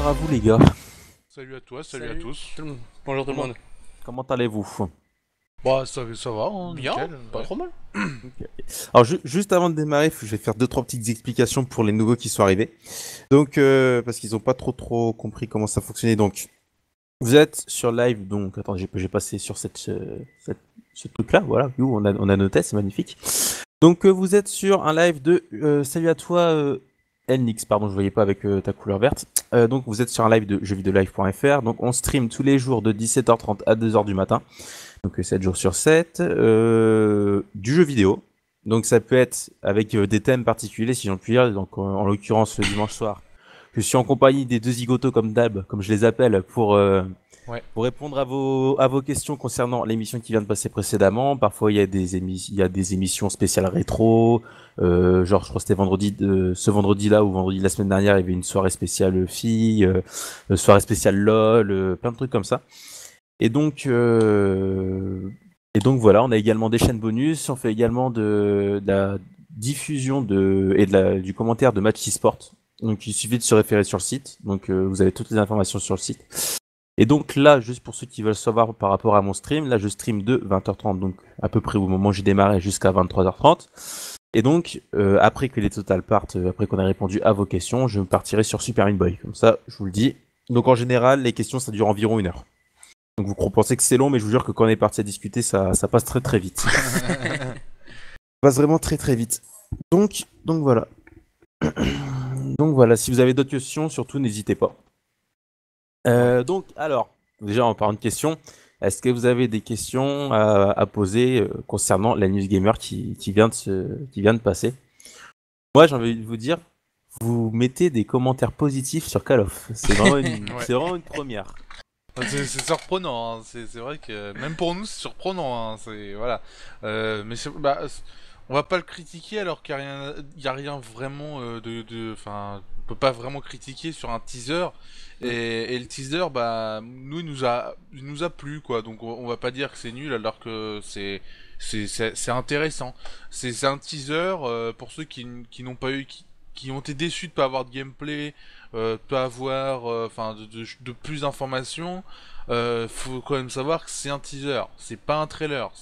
bonsoir à vous les gars. Salut à toi, salut à tous. Bonjour tout le monde. Comment allez-vous? Bah ça va, hein, Bien, nickel. pas Ouais. trop mal. Ok. Alors juste avant de démarrer, je vais faire deux trois petites explications pour les nouveaux qui sont arrivés. Donc parce qu'ils n'ont pas trop compris comment ça fonctionnait. Donc vous êtes sur live. Donc attends, j'ai passé sur ce truc-là. Voilà, on a noté, c'est magnifique. Donc vous êtes sur un live de salut à toi Elnix, pardon, je voyais pas avec ta couleur verte. Donc vous êtes sur un live de jeuxvideo-live.fr. Donc on stream tous les jours de 17h30 à 2h du matin. Donc 7 jours sur 7 du jeu vidéo. Donc ça peut être avec des thèmes particuliers si j'en puis dire. Donc en l'occurrence le dimanche soir, je suis en compagnie des deux zigotos comme d'hab, comme je les appelle, pour répondre à vos questions concernant l'émission qui vient de passer précédemment. Parfois, il y a des émissions spéciales rétro. Genre, je crois que c'était ce vendredi-là ou vendredi de la semaine dernière, il y avait une soirée spéciale filles, soirée spéciale LOL, plein de trucs comme ça. Et donc, voilà, on a également des chaînes bonus. On fait également de la diffusion du commentaire de matchs e-sport. Donc, il suffit de se référer sur le site. Donc, vous avez toutes les informations sur le site. Et donc là, juste pour ceux qui veulent savoir par rapport à mon stream, là je stream de 20h30, donc à peu près au moment où j'ai démarré jusqu'à 23h30. Et donc, après que les totals partent, après qu'on ait répondu à vos questions, je partirai sur Super Meat Boy. Comme ça, je vous le dis. Donc en général, les questions, ça dure environ 1 heure. Donc vous pensez que c'est long, mais je vous jure que quand on est parti à discuter, ça passe très vite. Ça passe vraiment très vite. Donc voilà. Donc voilà, si vous avez d'autres questions, surtout n'hésitez pas. Donc, alors, déjà, on part une question. Est-ce que vous avez des questions à poser concernant la News Gamer qui vient de passer? Moi, j'ai envie de vous dire, vous mettez des commentaires positifs sur Call of. C'est vraiment Ouais. c'est vraiment une première. C'est surprenant, hein. C'est vrai que même pour nous c'est surprenant, hein. C'est voilà. On va pas le critiquer alors qu'il y a rien vraiment enfin, on peut pas vraiment critiquer sur un teaser. Et le teaser, bah, nous il nous a plu quoi. Donc on va pas dire que c'est nul alors que c'est intéressant. C'est un teaser pour ceux qui n'ont pas eu qui ont été déçus de pas avoir de gameplay, de pas avoir de plus d'informations. Faut quand même savoir que c'est un teaser, c'est pas un trailer.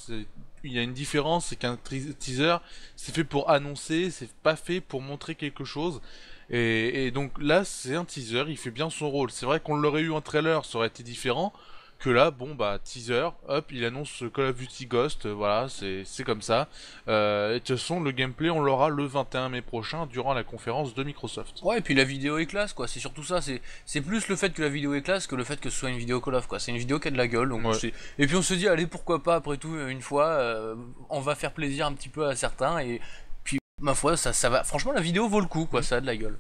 Il y a une différence, c'est qu'un teaser, c'est fait pour annoncer, c'est pas fait pour montrer quelque chose. Et donc là, c'est un teaser, il fait bien son rôle. C'est vrai qu'on l'aurait eu en trailer, ça aurait été différent. Que là, bon bah teaser, hop, il annonce Call of Duty Ghost, voilà, c'est comme ça. Et de toute façon, le gameplay, on l'aura le 21 mai prochain durant la conférence de Microsoft. Ouais, et puis la vidéo est classe, quoi. C'est surtout ça. C'est plus le fait que la vidéo est classe que le fait que ce soit une vidéo Call of, quoi. C'est une vidéo qui a de la gueule. Donc Ouais. et puis on se dit, allez, pourquoi pas, après tout, une fois, on va faire plaisir un petit peu à certains. Et puis, ma foi, ça va. Franchement, la vidéo vaut le coup, quoi. Ça a de la gueule.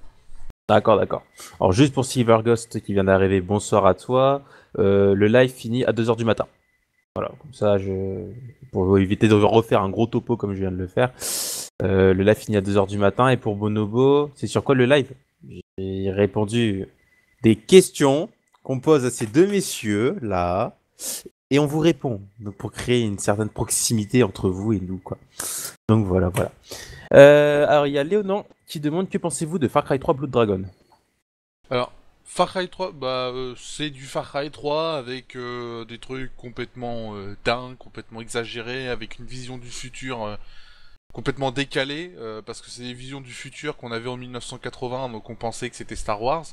D'accord. Alors, juste pour Silver Ghost qui vient d'arriver, bonsoir à toi. Le live finit à 2h du matin. Voilà, comme ça, pour éviter de refaire un gros topo comme je viens de le faire. Le live finit à 2h du matin. Et pour Bonobo, c'est sur quoi le live? J'ai répondu des questions qu'on pose à ces deux messieurs là. Et on vous répond. Donc pour créer une certaine proximité entre vous et nous, quoi. Donc voilà. Alors il y a Léonan qui demande que pensez-vous de Far Cry 3 Blood Dragon? Alors, Far Cry 3, bah, c'est du Far Cry 3 avec des trucs complètement dingues, complètement exagérés, avec une vision du futur complètement décalée, parce que c'est des visions du futur qu'on avait en 1980, donc on pensait que c'était Star Wars.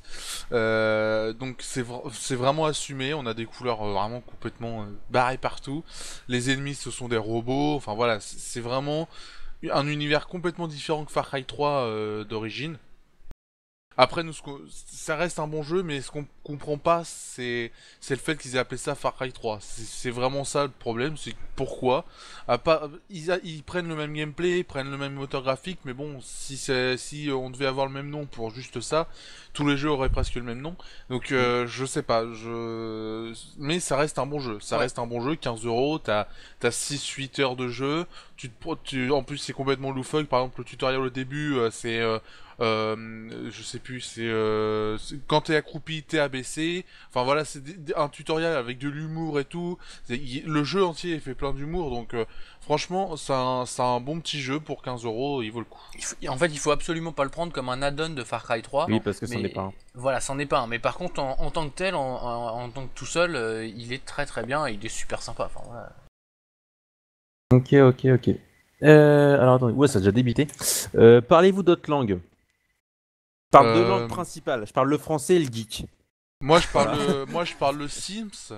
Donc c'est vraiment assumé, on a des couleurs vraiment complètement barrées partout. Les ennemis, ce sont des robots, enfin voilà, c'est vraiment un univers complètement différent que Far Cry 3 d'origine. Après, ça reste un bon jeu, mais ce qu'on comprend pas, c'est le fait qu'ils aient appelé ça Far Cry 3. C'est vraiment ça le problème, c'est pourquoi. Ils prennent le même gameplay, ils prennent le même moteur graphique, mais bon, si on devait avoir le même nom pour juste ça, tous les jeux auraient presque le même nom. Donc je sais pas, mais ça reste un bon jeu. Ça Ouais. reste un bon jeu, 15 €, t'as 6-8 heures de jeu. En plus, c'est complètement loufoque. Par exemple, le tutoriel au début, c'est Je sais plus, quand t'es accroupi, t'es abaissé. Enfin voilà, c'est un tutoriel avec de l'humour et tout. Le jeu entier est fait plein d'humour, donc franchement, c'est un bon petit jeu pour 15€, il vaut le coup. En fait, il faut absolument pas le prendre comme un add-on de Far Cry 3. Oui, parce que c'en mais est pas un. voilà, c'en est pas un. Mais par contre, en tant que tel, en tant que tout seul, il est très très bien et il est super sympa. Enfin, voilà. Ok, ok, ok. Alors attendez, ouais, ça a déjà débuté. Parlez-vous d'autres langues? Je parle deux langues principales. Je parle le français et le geek. Moi je parle le Sims.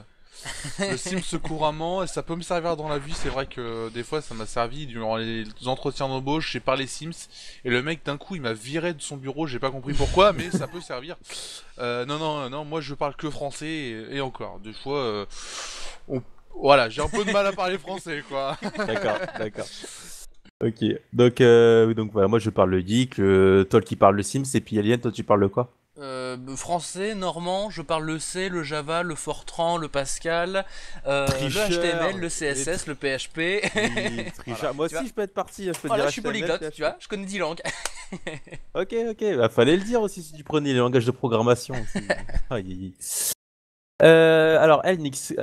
Le Sims couramment, et ça peut me servir dans la vie. C'est vrai que des fois ça m'a servi durant les entretiens d'embauche. J'ai parlé Sims et le mec d'un coup il m'a viré de son bureau. J'ai pas compris pourquoi, mais ça peut servir. Non, moi je parle que français et encore. Des fois, voilà, j'ai un peu de mal à parler français quoi. D'accord, d'accord. Ok, donc voilà, moi je parle le geek, toi qui parle le Sims, et puis Alien, toi tu parles le quoi? Français, normand, je parle le C, le Java, le Fortran, le Pascal, le Tricheur. HTML, le CSS, le PHP. Oui, tricheur. Moi Tu aussi vois je peux être parti, je peux Voilà, dire je suis HTML, polyglotte, PHP. tu vois, je connais 10 langues. Ok, ok, bah fallait le dire aussi si tu prenais les langages de programmation aussi. Aïe, aïe, aïe. Alors, Elnix,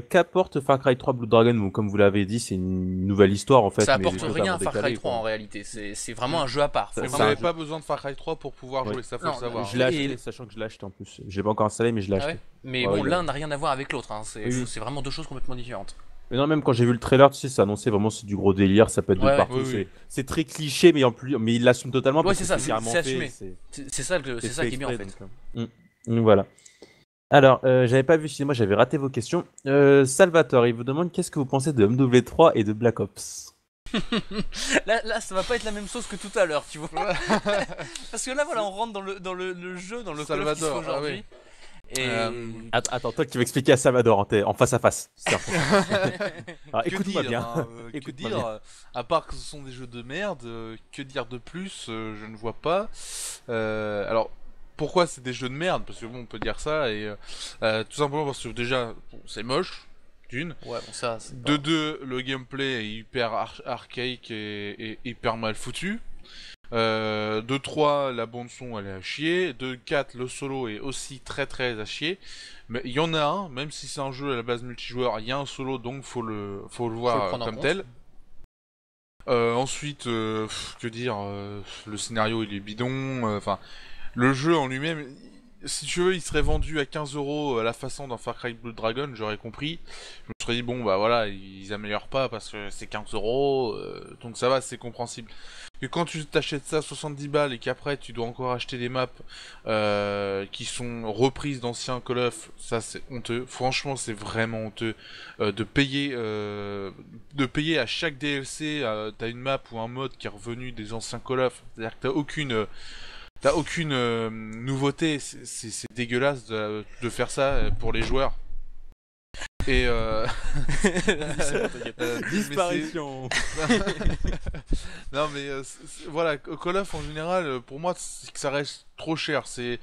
qu'apporte Far Cry 3 Blood Dragon? Bon, comme vous l'avez dit, c'est une nouvelle histoire en fait. Ça mais apporte des choses rien vraiment à Far Cry décalées, 3 quoi. en réalité, c'est vraiment un jeu à part. Ça- Et Faut vous ça- vraiment- n'avez pas besoin de Far Cry 3 pour pouvoir Ouais. jouer, ça faut Non, le savoir. Je l'ai Et- acheté, sachant que je l'ai acheté en plus. Je l'ai pas encore installé, mais je l'ai Ah acheté. ouais Mais Ouais, bon, ouais, l'un n'a rien à voir avec l'autre, hein. Oui. C'est vraiment deux choses complètement différentes. Mais non, même quand j'ai vu le trailer, tu sais, ça annonçait vraiment c'est du gros délire, ça peut être de Ouais, partout. oui, oui. C'est très cliché, mais en plus, mais il l'assume totalement Ouais, parce c'est que ça, c'est carrément c'est fait. assumé. C'est ça, c'est ça qui est bien en fait. Donc, voilà. Alors, j'avais pas vu, excusez-moi, j'avais raté vos questions. Salvatore, il vous demande qu'est-ce que vous pensez de MW3 et de Black Ops? Là, ça va pas être la même chose que tout à l'heure, tu vois. Parce que là, voilà, on rentre dans le jeu, dans le Call of qui se fait Salvador, ah aujourd'hui. Et Attends, toi, tu vas expliquer à Salvador en face à face. Alors, Que écoute-moi dire, bien. hein, que Écoute-moi dire, bien. à part que ce sont des jeux de merde, que dire de plus, je ne vois pas. Alors, pourquoi c'est des jeux de merde? Parce que bon, on peut dire ça, et tout simplement parce que déjà, bon, c'est moche, d'une. ouais, bon, ça, c'est De pas... deux, le gameplay est hyper archaïque et hyper mal foutu. De 3, la bande son elle est à chier. De 4, le solo est aussi très très à chier. Mais il y en a un, même si c'est un jeu à la base multijoueur, il y a un solo donc faut le voir prendre en comme compte. tel. Ensuite, que dire, le scénario il est bidon. Enfin, le jeu en lui-même, si tu veux, il serait vendu à 15€ à la façon d'un Far Cry Blood Dragon, j'aurais compris. Je me serais dit, bon, bah voilà, ils améliorent pas parce que c'est 15€, donc ça va, c'est compréhensible. Que quand tu t'achètes ça 70 balles et qu'après tu dois encore acheter des maps qui sont reprises d'anciens Call of, ça c'est honteux. Franchement, c'est vraiment honteux de payer à chaque DLC, t'as une map ou un mode qui est revenu des anciens Call of. C'est-à-dire que t'as aucune nouveauté, c'est dégueulasse de faire ça pour les joueurs. Et Disparition. non mais voilà, Call of en général, pour moi, c'est que ça reste trop cher. C'est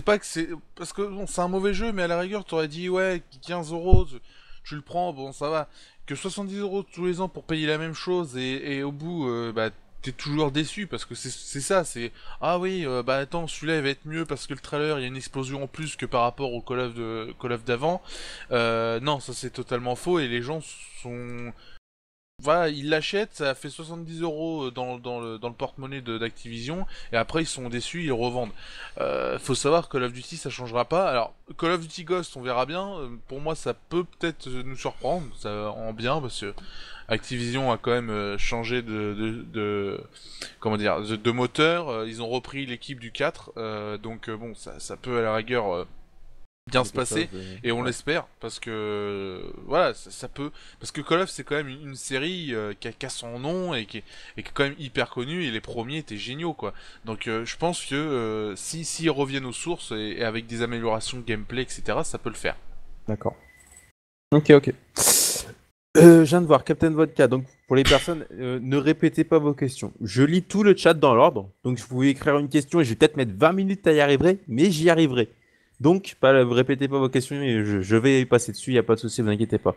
pas que c'est parce que bon, c'est un mauvais jeu, mais à la rigueur, t'aurais dit ouais, 15€, tu le prends, bon ça va. Que 70€ tous les ans pour payer la même chose et au bout, bah t'es toujours déçu parce que c'est ça, c'est ah oui, bah attends, celui-là il va être mieux parce que le trailer il y a une explosion en plus que par rapport au Call of d'avant. Non, ça c'est totalement faux et les gens sont voilà, ils l'achètent, ça fait 70€ dans le porte-monnaie d'Activision, et après ils sont déçus, ils le revendent. Faut savoir que Call of Duty ça changera pas. Alors, Call of Duty Ghost, on verra bien. Pour moi, ça peut peut-être nous surprendre, ça en bien, parce que Activision a quand même changé comment dire, de moteur. Ils ont repris l'équipe du 4, donc bon, ça peut à la rigueur bien se passer. Et on l'espère, parce que voilà, ça peut. Parce que Call of, c'est quand même une série qui a son nom et qui est quand même hyper connue. Et les premiers étaient géniaux, quoi. Donc je pense que s'ils reviennent aux sources et avec des améliorations de gameplay, etc., ça peut le faire. D'accord. Ok, ok. Je viens de voir Captain Vodka. Donc, pour les personnes, ne répétez pas vos questions. Je lis tout le chat dans l'ordre. Donc, je pouvais écrire une question et je vais peut-être mettre 20 minutes à y arriver, mais j'y arriverai. Donc, répétez pas vos questions et je vais y passer dessus, il n'y a pas de souci, vous inquiétez pas.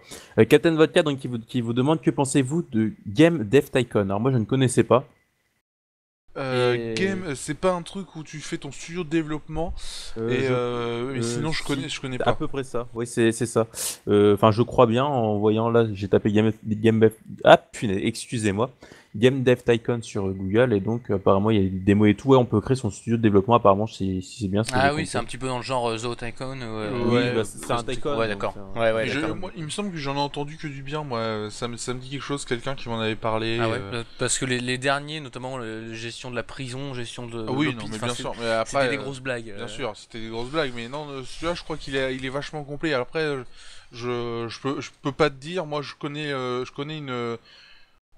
Captain Vodka, donc, qui vous demande que pensez-vous de Game Dev Tycoon. Alors, moi, je ne connaissais pas. Et- Game, c'est pas un truc où tu fais ton studio de développement et sinon je connais C'est à pas. peu près ça. Oui, c'est ça. Enfin, je crois bien en voyant là, j'ai tapé punaise, excusez-moi. Game Dev Tycoon sur Google et donc apparemment il y a des démos et tout. Ouais, on peut créer son studio de développement apparemment si c'est bien ce que j'ai Ah oui, c'est compris. un petit peu dans le genre Zoo Tycoon. Oui, Ouais, bah, c'est un Tycoon. Ouais, donc d'accord. c'est un- Ouais, Mais d'accord. moi, il me semble que j'en ai entendu que du bien, moi. Ça me dit quelque chose, quelqu'un qui m'en avait parlé. Ah ouais, parce que les derniers, notamment gestion de la prison, gestion de Ah oui, non, l'hôpital, mais enfin, bien sûr. Mais après, c'était des grosses blagues. bien sûr, c'était des grosses blagues. Mais non, celui-là, je crois il est vachement complet. Après, je peux pas te dire. Moi, je connais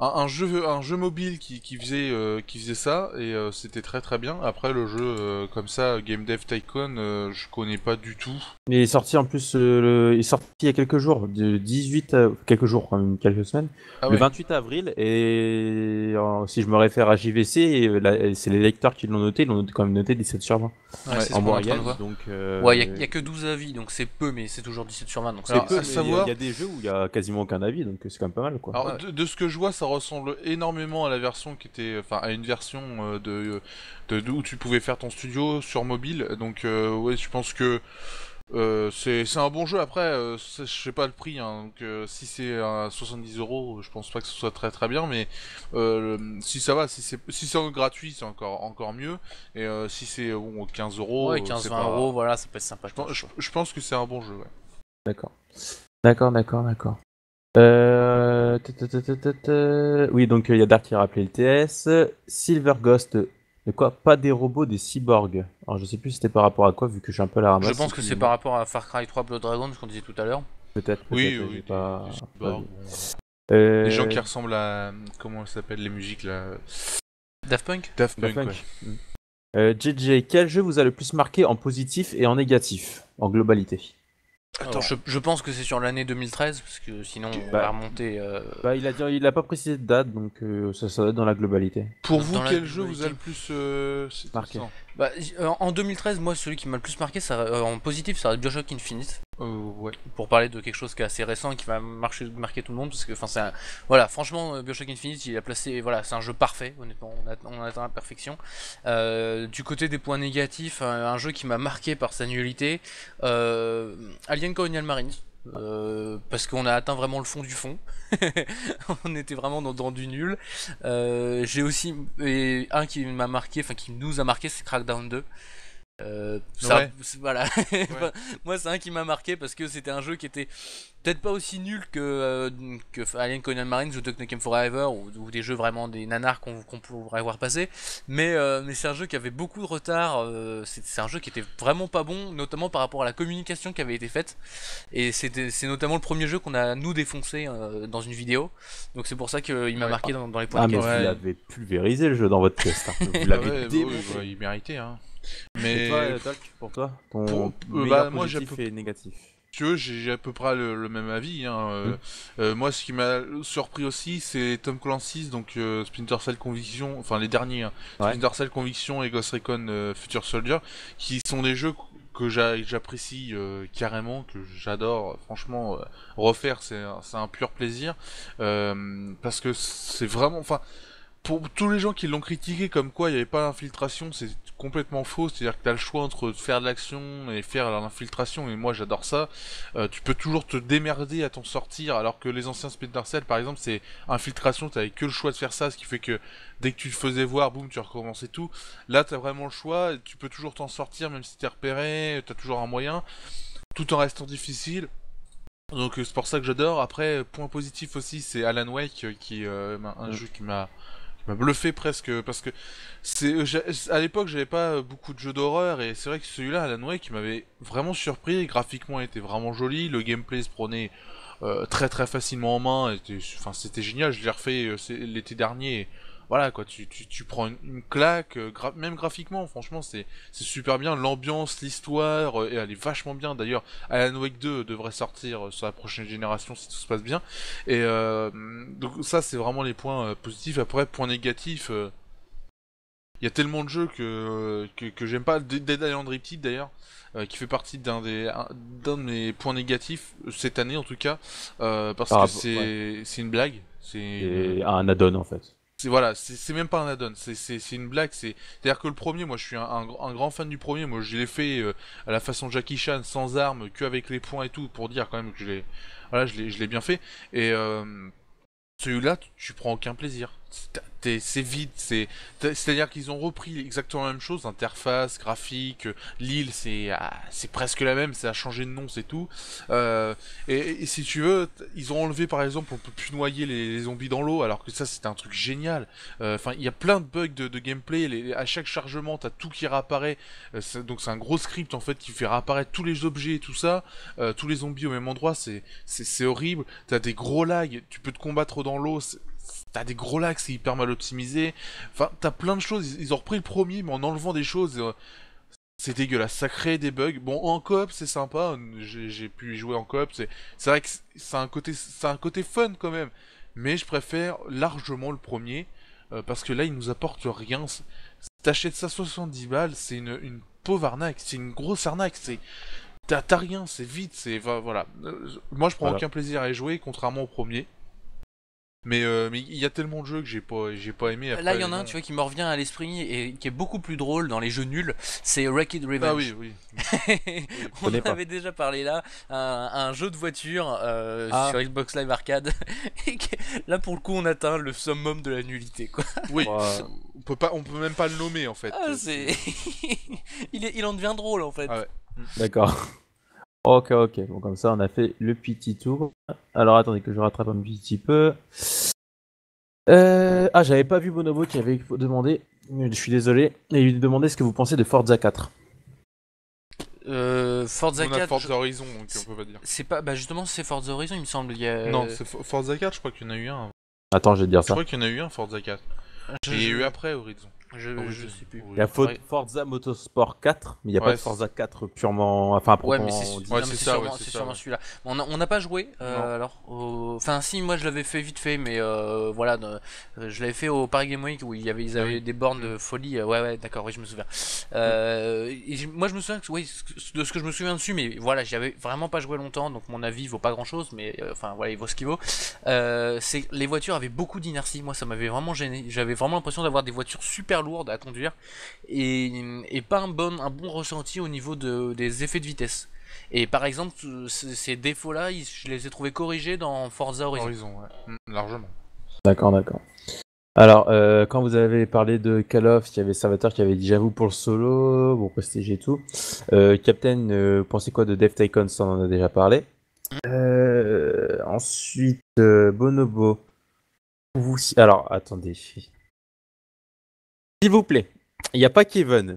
un jeu mobile qui faisait ça et c'était très très bien. Après, le jeu comme ça, Game Dev Tycoon, je connais pas du tout. Il est sorti en plus, il est sorti il y a quelques jours, de 18 quelques jours quand même, quelques semaines, Ah le ouais. 28 avril, et si je me réfère à JVC, c'est les lecteurs qui l'ont noté, ils l'ont quand même noté 17 sur 20 Ouais, c'est en ce qu'on est en train de moyenne, voir. donc Ouais, y a que 12 avis, donc c'est peu, mais c'est toujours 17 sur 20, donc c'est Alors, c'est peu, à mais savoir- il y a des jeux où il y a quasiment aucun avis, donc c'est quand même pas mal quoi. Alors, Ouais. de ce que je vois, ça ressemble énormément à la version enfin, à une version où tu pouvais faire ton studio sur mobile. Donc, ouais, je pense que c'est un bon jeu. Après, je sais pas le prix, hein, donc si c'est à 70 €, je pense pas que ce soit très très bien. Mais si ça va, si c'est gratuit, c'est encore mieux. Et si c'est bon, 15 €, Ouais, c'est 15-20 pas. euros, voilà, ça peut être sympa. Je pense que c'est un bon jeu. Ouais. D'accord. D'accord. Oui, donc il y a Dark qui a rappelé le TS. Silver Ghost, de quoi? Pas des robots, des cyborgs. Alors je sais plus si c'était par rapport à quoi, vu que je suis un peu à la Je ramasse. pense que c'est par rapport à Far Cry 3 Blood Dragon, ce qu'on disait tout à l'heure. Peut-être, Oui, j'ai oui, pas... des pas cyborgs, vu. bon. Euh, Les gens qui ressemblent à comment ça s'appelle les musiques là. Daft Punk. Daft Daft Punk, Punk. ouais. JJ, quel jeu vous a le plus marqué en positif et en négatif, en globalité? Alors, je pense que c'est sur l'année 2013, parce que sinon on Bah, va remonter. Bah, il a pas précisé de date, donc ça doit être dans la globalité. Pour Dans vous, la quel jeu vous a globalité. le plus Marqué. non. Bah, en 2013, moi, celui qui m'a le plus marqué, en positif, ça va être Bioshock Infinite. Ouais. Pour parler de quelque chose qui est assez récent et qui va marquer tout le monde, parce que, enfin, voilà, franchement, Bioshock Infinite, il a placé, voilà, c'est un jeu parfait, honnêtement, on atteint la perfection. Du côté des points négatifs, un jeu qui m'a marqué par sa nullité, Alien Colonial Marines. Parce qu'on a atteint vraiment le fond du fond. On était vraiment dans du nul. J'ai aussi un qui m'a marqué, enfin qui nous a marqué, c'est Crackdown 2. Ouais. Voilà. Enfin, moi, c'est un qui m'a marqué parce que c'était un jeu qui était peut-être pas aussi nul que Alien Conan Marines ou Duke Nukem Forever ou des jeux vraiment des nanars qu'on pourrait voir passer. Mais c'est un jeu qui avait beaucoup de retard. C'est un jeu qui était vraiment pas bon, notamment par rapport à la communication qui avait été faite. Et c'est notamment le premier jeu qu'on a nous défoncé dans une vidéo. Donc c'est pour ça qu'il m'a Ouais. marqué dans les points Ah, mais négatifs. vous Ouais. l'avez pulvérisé le jeu dans votre test. Hein. Vous Ah l'avez ouais, démonté. il méritait hein. Et Mais toi, Doc, pour toi, ton Pour- meilleur bah, moi, j'ai positif et négatif. si tu veux, j'ai à peu près le même avis. Hein. Moi, ce qui m'a surpris aussi, c'est Tom Clancy's, donc Splinter Cell Conviction, enfin les derniers, hein, Ouais. Splinter Cell Conviction et Ghost Recon Future Soldier, qui sont des jeux que j'apprécie carrément, que j'adore. Franchement, refaire, c'est un pur plaisir. Parce que c'est vraiment... Enfin, pour tous les gens qui l'ont critiqué comme quoi il n'y avait pas d'infiltration, c'est complètement faux. C'est-à-dire que tu as le choix entre faire de l'action et faire l'infiltration, et moi j'adore ça. Tu peux toujours te démerder à t'en sortir, alors que les anciens Splinter Cell, par exemple, c'est infiltration, t'avais que le choix de faire ça, ce qui fait que dès que tu te faisais voir, boum, tu recommençais tout. Là, t'as vraiment le choix, tu peux toujours t'en sortir, même si t'es repéré, t'as toujours un moyen, tout en restant difficile. Donc c'est pour ça que j'adore. Après, point positif aussi, c'est Alan Wake, qui est un jeu qui m'a bluffé presque, parce que à l'époque j'avais pas beaucoup de jeux d'horreur, et c'est vrai que celui-là, Alan Wake, qui m'avait vraiment surpris. Graphiquement il était vraiment joli, le gameplay se prenait très très facilement en main, enfin c'était génial. Je l'ai refait l'été dernier, et voilà quoi, tu prends une claque, même graphiquement franchement c'est super bien, l'ambiance, l'histoire, et elle est vachement bien. D'ailleurs Alan Wake 2 devrait sortir sur la prochaine génération si tout se passe bien. Et donc ça c'est vraiment les points positifs. Après, point négatif, il y a tellement de jeux que j'aime pas. Dead Island Repeat d'ailleurs, qui fait partie d'un de mes points négatifs cette année en tout cas, parce Par que rapport- ouais. c'est une blague. C'est Et un add-on en fait. c'est même pas un add-on, c'est une blague. C'est-à-dire que le premier, moi je suis un grand fan du premier, moi je l'ai fait à la façon Jackie Chan, sans armes, que avec les poings et tout, pour dire quand même que je l'ai bien fait. Et celui-là, tu prends aucun plaisir. C'est vide, c'est-à-dire qu'ils ont repris exactement la même chose, interface, graphique, l'île c'est presque la même, ça a changé de nom, c'est tout. Et si tu veux, ils ont enlevé par exemple, on peut plus noyer les zombies dans l'eau, alors que ça c'était un truc génial. Enfin, il y a plein de bugs de gameplay, à chaque chargement t'as tout qui réapparaît, donc c'est un gros script en fait qui fait réapparaître tous les objets et tout ça, tous les zombies au même endroit, c'est horrible. T'as des gros lags, tu peux te combattre dans l'eau. T'as des gros lags, c'est hyper mal optimisé. Enfin, t'as plein de choses. Ils ont repris le premier, mais en enlevant des choses. C'est dégueulasse. Ça crée des bugs. Bon, en coop, c'est sympa. J'ai pu y jouer en coop. C'est vrai que c'est un côté fun quand même. Mais je préfère largement le premier. Parce que là, il nous apporte rien. T'achètes ça 70 balles, c'est une pauvre arnaque. C'est une grosse arnaque. T'as rien, c'est vite. Voilà. Moi, je prends aucun plaisir à y jouer, contrairement au premier. Mais il y a tellement de jeux que j'ai pas aimé. Après, là, il y en a un, tu vois, qui me revient à l'esprit et qui est beaucoup plus drôle dans les jeux nuls, c'est Wreck-It Revenge. Ah oui. On en avait déjà parlé là, un jeu de voiture sur Xbox Live Arcade. Et là, pour le coup, on atteint le summum de la nullité, quoi. Oui, on peut même pas le nommer en fait. Il en devient drôle en fait. Ah ouais. D'accord. Ok. Bon, comme ça, on a fait le petit tour. Alors, attendez que je rattrape un petit peu. J'avais pas vu Bonobo qui avait demandé. Je suis désolé. Et il lui demandait ce que vous pensez de Forza 4. Forza 4. On a Forza Horizon, donc on peut pas dire. C'est pas. Bah, justement, c'est Forza Horizon, il me semble. Non, c'est Forza 4, je crois qu'il y en a eu un. Attends, je vais te dire ça. Je crois qu'il y en a eu un Forza 4. Et il y a eu après Horizon. Je sais plus. Il y a Forza Motorsport 4, mais il n'y a pas de Forza 4 purement. Enfin, proprement c'est sûrement celui-là. On n'a pas joué, alors. Enfin, si, moi je l'avais fait vite fait, mais voilà. Je l'avais fait au Paris Game Week où ils avaient des bornes de folie. Ouais, d'accord, oui, je me souviens. Moi je me souviens de ce que je me souviens dessus, mais voilà, j'y avais vraiment pas joué longtemps, donc mon avis vaut pas grand chose, mais enfin, voilà, il vaut ce qu'il vaut. C'est les voitures avaient beaucoup d'inertie, moi ça m'avait vraiment gêné. J'avais vraiment l'impression d'avoir des voitures super lourdes à conduire et pas un bon ressenti au niveau des effets de vitesse. Et par exemple, ces défauts-là, je les ai trouvés corrigés dans Forza Horizon. Largement. D'accord. Alors, quand vous avez parlé de Call of, il y avait Salvatore qui avait dit j'avoue pour le solo, bon prestige et tout. Captain, pensez quoi de Dev Tycoon? Ça, on en a déjà parlé. Ensuite, Bonobo. Alors, attendez. S'il vous plaît, il n'y a pas Kevin.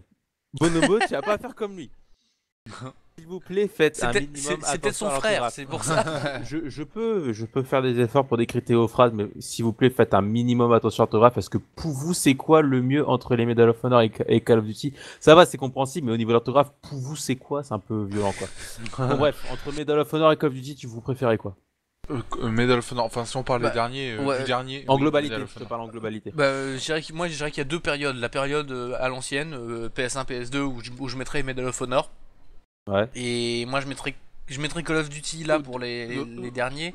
Bonobo, tu vas pas faire comme lui. S'il vous plaît, faites un minimum. C'était son frère, c'est pour ça. je peux faire des efforts pour décrypter vos phrases, mais s'il vous plaît, faites un minimum attention à l'orthographe, parce que pour vous, c'est quoi le mieux entre les Medal of Honor et Call of Duty? Ça va, c'est compréhensible, mais au niveau de l'orthographe, pour vous, c'est quoi? C'est un peu violent, quoi. Bon, bref, entre Medal of Honor et Call of Duty, vous préférez quoi? Medal of Honor, enfin si on parle des derniers, du dernier. En globalité, je te parle en globalité. Je dirais qu'il y a deux périodes. La période à l'ancienne, PS1, PS2, où je mettrais Medal of Honor. Ouais. Et moi je mettrais Call of Duty là pour les derniers.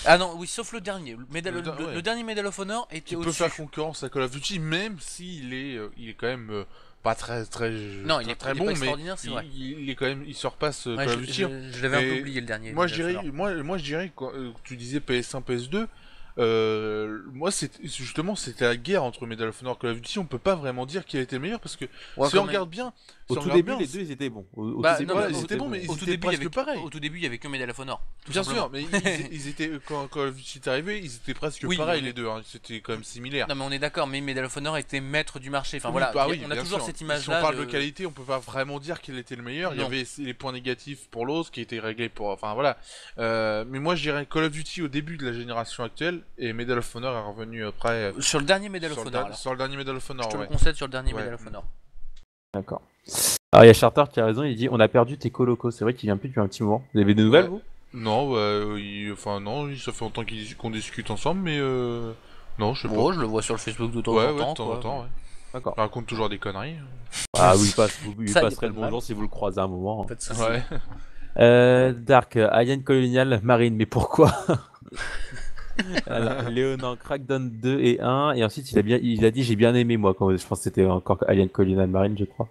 Ah non, oui, sauf le dernier. Le dernier Medal of Honor était au-dessus. Il peut faire concurrence à Call of Duty, même s'il est quand même pas très non, il est très bon, mais il est quand même, il surpasse Call of Duty. Je l'avais un peu oublié le dernier. Moi je dirais quand tu disais PS1, PS2. Moi c'était la guerre entre Medal of Honor et Call of Duty. On peut pas vraiment dire qui a été le meilleur parce que si on regarde bien, au tout début les deux ils étaient bons. Ils étaient bons, mais ils étaient presque pareils. Au tout début il y avait que Medal of Honor. Bien sûr, mais ils étaient quand Call of Duty est arrivé, ils étaient presque pareils les deux. C'était quand même similaire. Non mais on est d'accord, mais Medal of Honor était maître du marché. Enfin voilà, on a toujours cette image là. Si on parle de qualité, on peut pas vraiment dire qu'il était le meilleur. Il y avait les points négatifs pour l'autre qui étaient réglés pour. Enfin voilà. Mais moi je dirais Call of Duty au début de la génération actuelle et Medal of Honor est revenu après. Sur le dernier Medal of Honor. Sur le dernier Medal of Honor. Je te le concède sur le dernier Medal of Honor. D'accord. Alors il y a Charter qui a raison, il dit on a perdu tes colocos. C'est vrai qu'il vient plus depuis un petit moment. Vous avez des nouvelles vous? Non, ça fait longtemps qu'on discute ensemble, mais non, je sais pas. Je le vois sur le Facebook de temps en temps. Ouais. D'accord. Il raconte toujours des conneries. Ah oui, il passerait le bonjour si vous le croisez un moment. En fait, Dark, Alien Colonial Marine, mais pourquoi? Alors, Léonan, Crackdown 2 et 1, et ensuite il a dit j'ai bien aimé moi, quand je pense que c'était encore Alien Colonial Marine, je crois.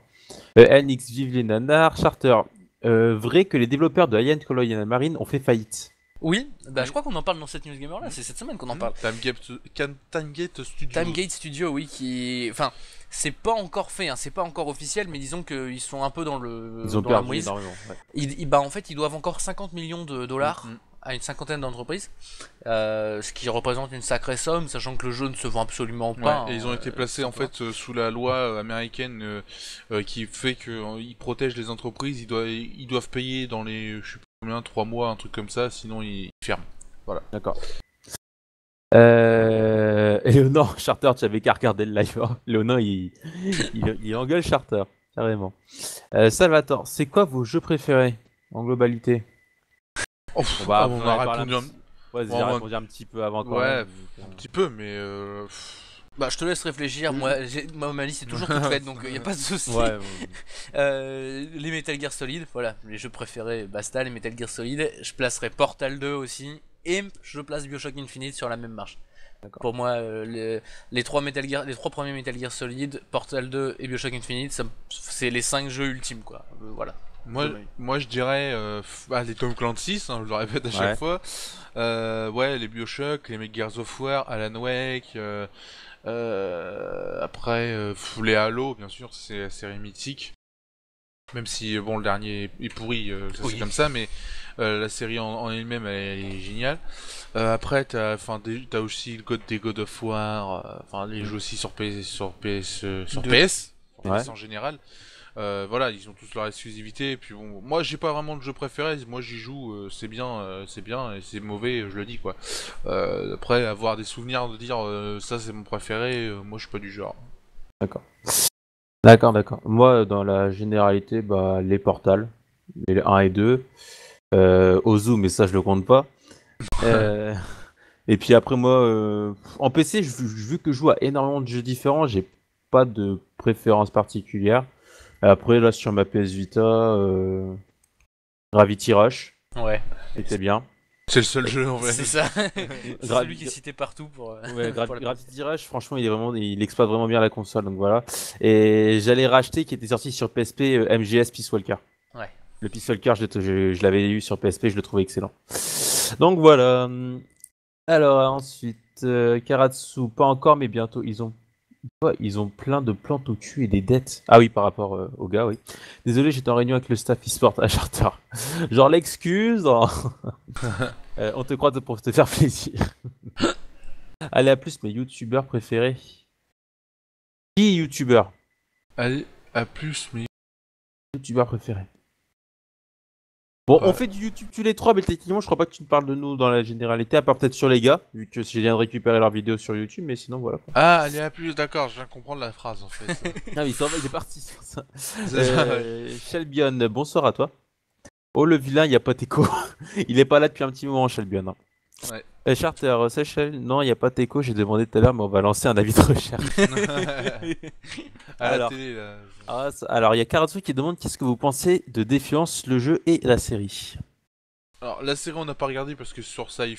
NX, vive les nanars, Charter. Vrai que les développeurs de Alien Colonial Marine ont fait faillite. Oui, bah Oui. je crois qu'on en parle dans cette news gamer là, c'est cette semaine qu'on en parle. Timegate Studio. Timegate Studio, oui, qui. Enfin, c'est pas encore fait, hein, c'est pas encore officiel, mais disons qu'ils sont un peu dans Ils ont dans la perdu mouise. énormément. Ouais. Bah, en fait, ils doivent encore 50 millions de dollars Mhm. à une cinquantaine d'entreprises, ce qui représente une sacrée somme, sachant que le jeu ne se vend absolument Ouais, pas. et ils ont été placés en fait sous la loi américaine qui fait qu'ils protègent les entreprises. Ils doivent payer dans les je sais pas combien 3 mois un truc comme ça, sinon ils ferment. D'accord. Léonan, Charter, tu avais qu'à regarder le live. Hein. Léonan, il engueule Charter, carrément. Salvatore, c'est quoi vos jeux préférés en globalité? Oh, On va on a répondu Ouais, on va- répondu un petit peu avant quand Ouais, même. un petit peu, mais Bah, je te laisse réfléchir, moi ma liste est toujours toute faite, donc y a pas de souci. Ouais, Les Metal Gear Solid, voilà, les jeux préférés, basta, les Metal Gear Solid. Je placerai Portal 2 aussi, et je place Bioshock Infinite sur la même marche. D'accord. Pour moi, les trois premiers Metal Gear Solid, Portal 2 et Bioshock Infinite, c'est les 5 jeux ultimes, quoi. Voilà. moi je dirais les Tom Clancy, hein, je le répète à chaque fois. Ouais, les BioShock, les Gears of War, Alan Wake. Après, les Halo, bien sûr, c'est la série mythique. Même si, bon, le dernier est pourri, ça Oui. c'est comme ça, mais la série en elle-même, elle est géniale. Après, t'as aussi des God of War, les jeux aussi sur PS, sur PS Ouais. en général. Voilà, ils ont tous leur exclusivité. Et puis bon, moi j'ai pas vraiment de jeu préféré. Moi j'y joue, c'est bien, et c'est mauvais, je le dis quoi. Après, avoir des souvenirs de dire ça c'est mon préféré, moi je suis pas du genre. D'accord. Moi, dans la généralité, bah, les Portals, les 1 et 2. Ozu, mais ça, je le compte pas. Et puis après, moi, en PC, vu que je joue à énormément de jeux différents, j'ai pas de préférence particulière. Après, là, sur ma PS Vita, Gravity Rush, Ouais, c'était bien. C'est le seul jeu en vrai. c'est ça. C'est Gra- celui qui est cité partout pour. Ouais, pour la- Gravity Rush, franchement, il exploite vraiment bien la console, donc voilà. Et j'allais racheter, qui était sorti sur PSP, MGS Peace Walker. Ouais. Le Peace Walker, je l'avais eu sur PSP, je le trouvais excellent. Donc voilà. Alors ensuite, Karatsu, pas encore, mais bientôt. Ils ont plein de plantes au cul et des dettes. Ah oui, par rapport au gars, oui. Désolé, j'étais en réunion avec le staff e-sport à Charter. Genre l'excuse. On te croit pour te faire plaisir. Allez, à plus, mes youtubeurs préférés. Qui est youtubeur? Allez, à plus, mais. Youtubeur préféré. Bon, Ouais. on fait du YouTube tous les trois, mais techniquement, je crois pas que tu me parles de nous dans la généralité, à part peut-être sur les gars, vu que je viens de récupérer leurs vidéos sur YouTube, mais sinon, voilà. Quoi. Ah, allez, à plus, d'accord, je viens de comprendre la phrase en fait. Ah oui, ça va, il est parti sur ça. C'est ça, ouais. Shelbion, bonsoir à toi. Oh, le vilain, il n'y a pas d'écho. Il est pas là depuis un petit moment, Shelbion. Hein. Ouais. Charter, Seychelles, non, il n'y a pas d'écho, j'ai demandé tout à l'heure, mais on va lancer un avis de recherche. À la Alors. télé là. Alors, il y a Karatsu qui demande qu'est-ce que vous pensez de Défiance, le jeu et la série. Alors la série on n'a pas regardé parce que sur Sci-Fi,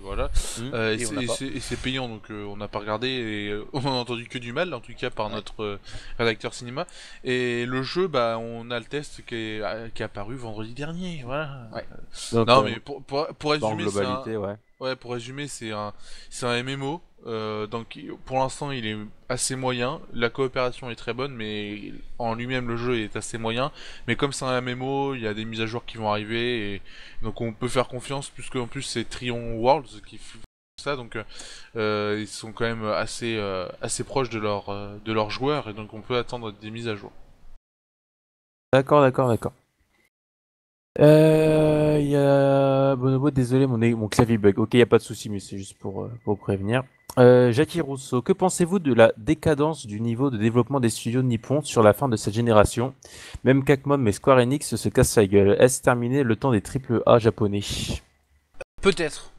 voilà. Et on n'a pas. Et c'est payant donc on n'a pas regardé et on a entendu que du mal en tout cas par notre rédacteur cinéma. Et le jeu bah on a le test qui est apparu vendredi dernier, voilà. Ouais. Donc, Non mais pour en résumer globalité, ouais. Ouais, pour résumer, c'est un MMO. Donc pour l'instant, il est assez moyen. La coopération est très bonne, mais en lui-même, le jeu est assez moyen. Mais comme c'est un MMO, il y a des mises à jour qui vont arriver, et donc on peut faire confiance, puisqu'en plus c'est Trion Worlds qui fait ça, donc ils sont quand même assez proches de leurs joueurs, et donc on peut attendre des mises à jour. D'accord. Il y a Bonobo, désolé, mon clavier bug. Ok, il n'y a pas de souci, mais c'est juste pour prévenir. Jackie Rousseau, que pensez-vous de la décadence du niveau de développement des studios nippons sur la fin de cette génération? Même Capcom et Square Enix se cassent la gueule. Est-ce terminé le temps des AAA japonais? Peut-être.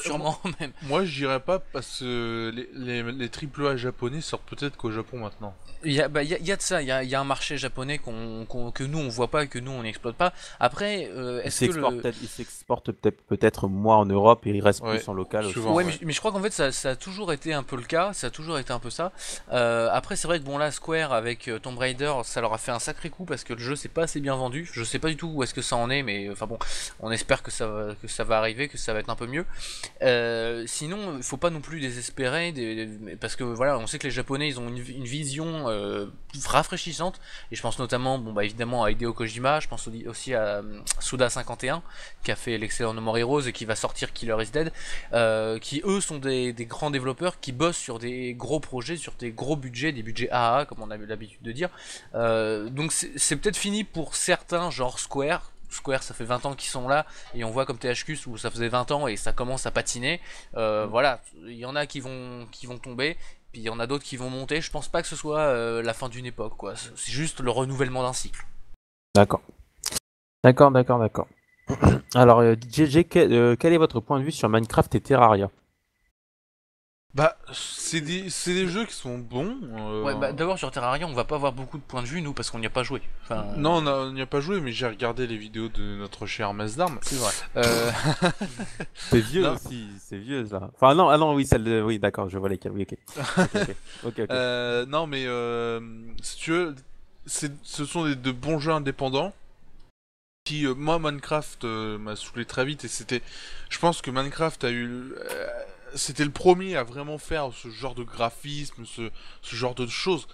sûrement même. Moi, je dirais pas parce que les AAA japonais sortent peut-être qu'au Japon maintenant. Il y a de ça, il y a un marché japonais que nous on voit pas et que nous on n'exploite pas. Après, est-ce que Il s'exporte peut-être moins en Europe et il reste Ouais, plus en local aussi. souvent. ouais, Ouais. mais je crois qu'en fait ça a toujours été un peu le cas, ça a toujours été un peu ça. Après c'est vrai que bon là Square avec Tomb Raider ça leur a fait un sacré coup parce que le jeu s'est pas assez bien vendu. Je sais pas du tout où est-ce que ça en est, mais enfin bon, on espère que ça va arriver, que ça va être un peu mieux. Sinon il faut pas non plus désespérer parce que voilà on sait que les Japonais ils ont une vision rafraîchissante et je pense notamment bon bah évidemment à Hideo Kojima, je pense aussi à Suda51 qui a fait l'excellent No More Heroes et qui va sortir Killer is Dead, qui eux sont des grands développeurs qui bossent sur des gros projets, sur des gros budgets, des budgets AAA comme on a l'habitude de dire. Donc c'est peut-être fini pour certains, genre Square. Square ça fait 20 ans qu'ils sont là et on voit comme THQ où ça faisait 20 ans et ça commence à patiner. Voilà, il y en a qui vont tomber. Puis il y en a d'autres qui vont monter. Je pense pas que ce soit la fin d'une époque, quoi. C'est juste le renouvellement d'un cycle. D'accord. Alors, JJ, quel est votre point de vue sur Minecraft et Terraria? Bah, c'est des jeux qui sont bons. Ouais, bah d'abord sur Terraria, on va pas avoir beaucoup de points de vue, nous, parce qu'on n'y a pas joué. Enfin, Non, on n'y a pas joué, mais j'ai regardé les vidéos de notre cher Mazdarm. c'est vrai. C'est vieux Non. aussi, c'est vieux ça. Enfin, non, ah non, oui, oui, d'accord, je vois lesquels, oui, ok. Non, mais si tu veux, ce sont de bons jeux indépendants. Qui, moi, Minecraft m'a saoulé très vite et je pense que Minecraft c'était le premier à vraiment faire ce genre de graphisme, ce genre de choses.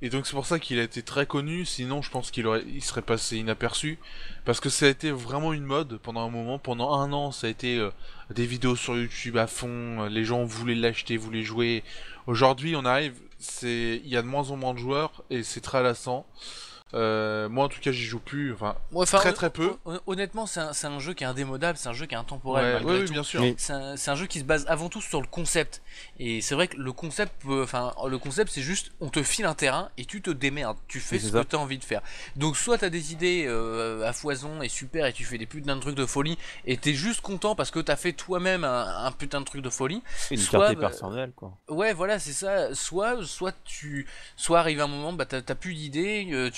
Et donc c'est pour ça qu'il a été très connu, sinon je pense il serait passé inaperçu. Parce que ça a été vraiment une mode pendant un moment, pendant un an ça a été des vidéos sur YouTube à fond, les gens voulaient l'acheter, voulaient jouer. Aujourd'hui il y a de moins en moins de joueurs et c'est très lassant. Moi en tout cas j'y joue plus, enfin Ouais, très peu. Honnêtement, c'est un jeu qui est indémodable, c'est un jeu qui est intemporel. Ouais, malgré oui, tout. bien sûr. Mais- C'est un jeu qui se base avant tout sur le concept. Et c'est vrai que le concept, le concept, c'est juste, on te file un terrain et tu te démerdes, tu fais C'est ce ça. que tu as envie de faire. Donc soit t'as des idées à foison et super et tu fais des putins de trucs de folie et t'es juste content parce que t'as fait toi-même un putain de truc de folie. Une Soit, fierté bah, personnelle, quoi. Ouais, voilà, c'est ça. Soit arrive un moment, bah t'as plus d'idées,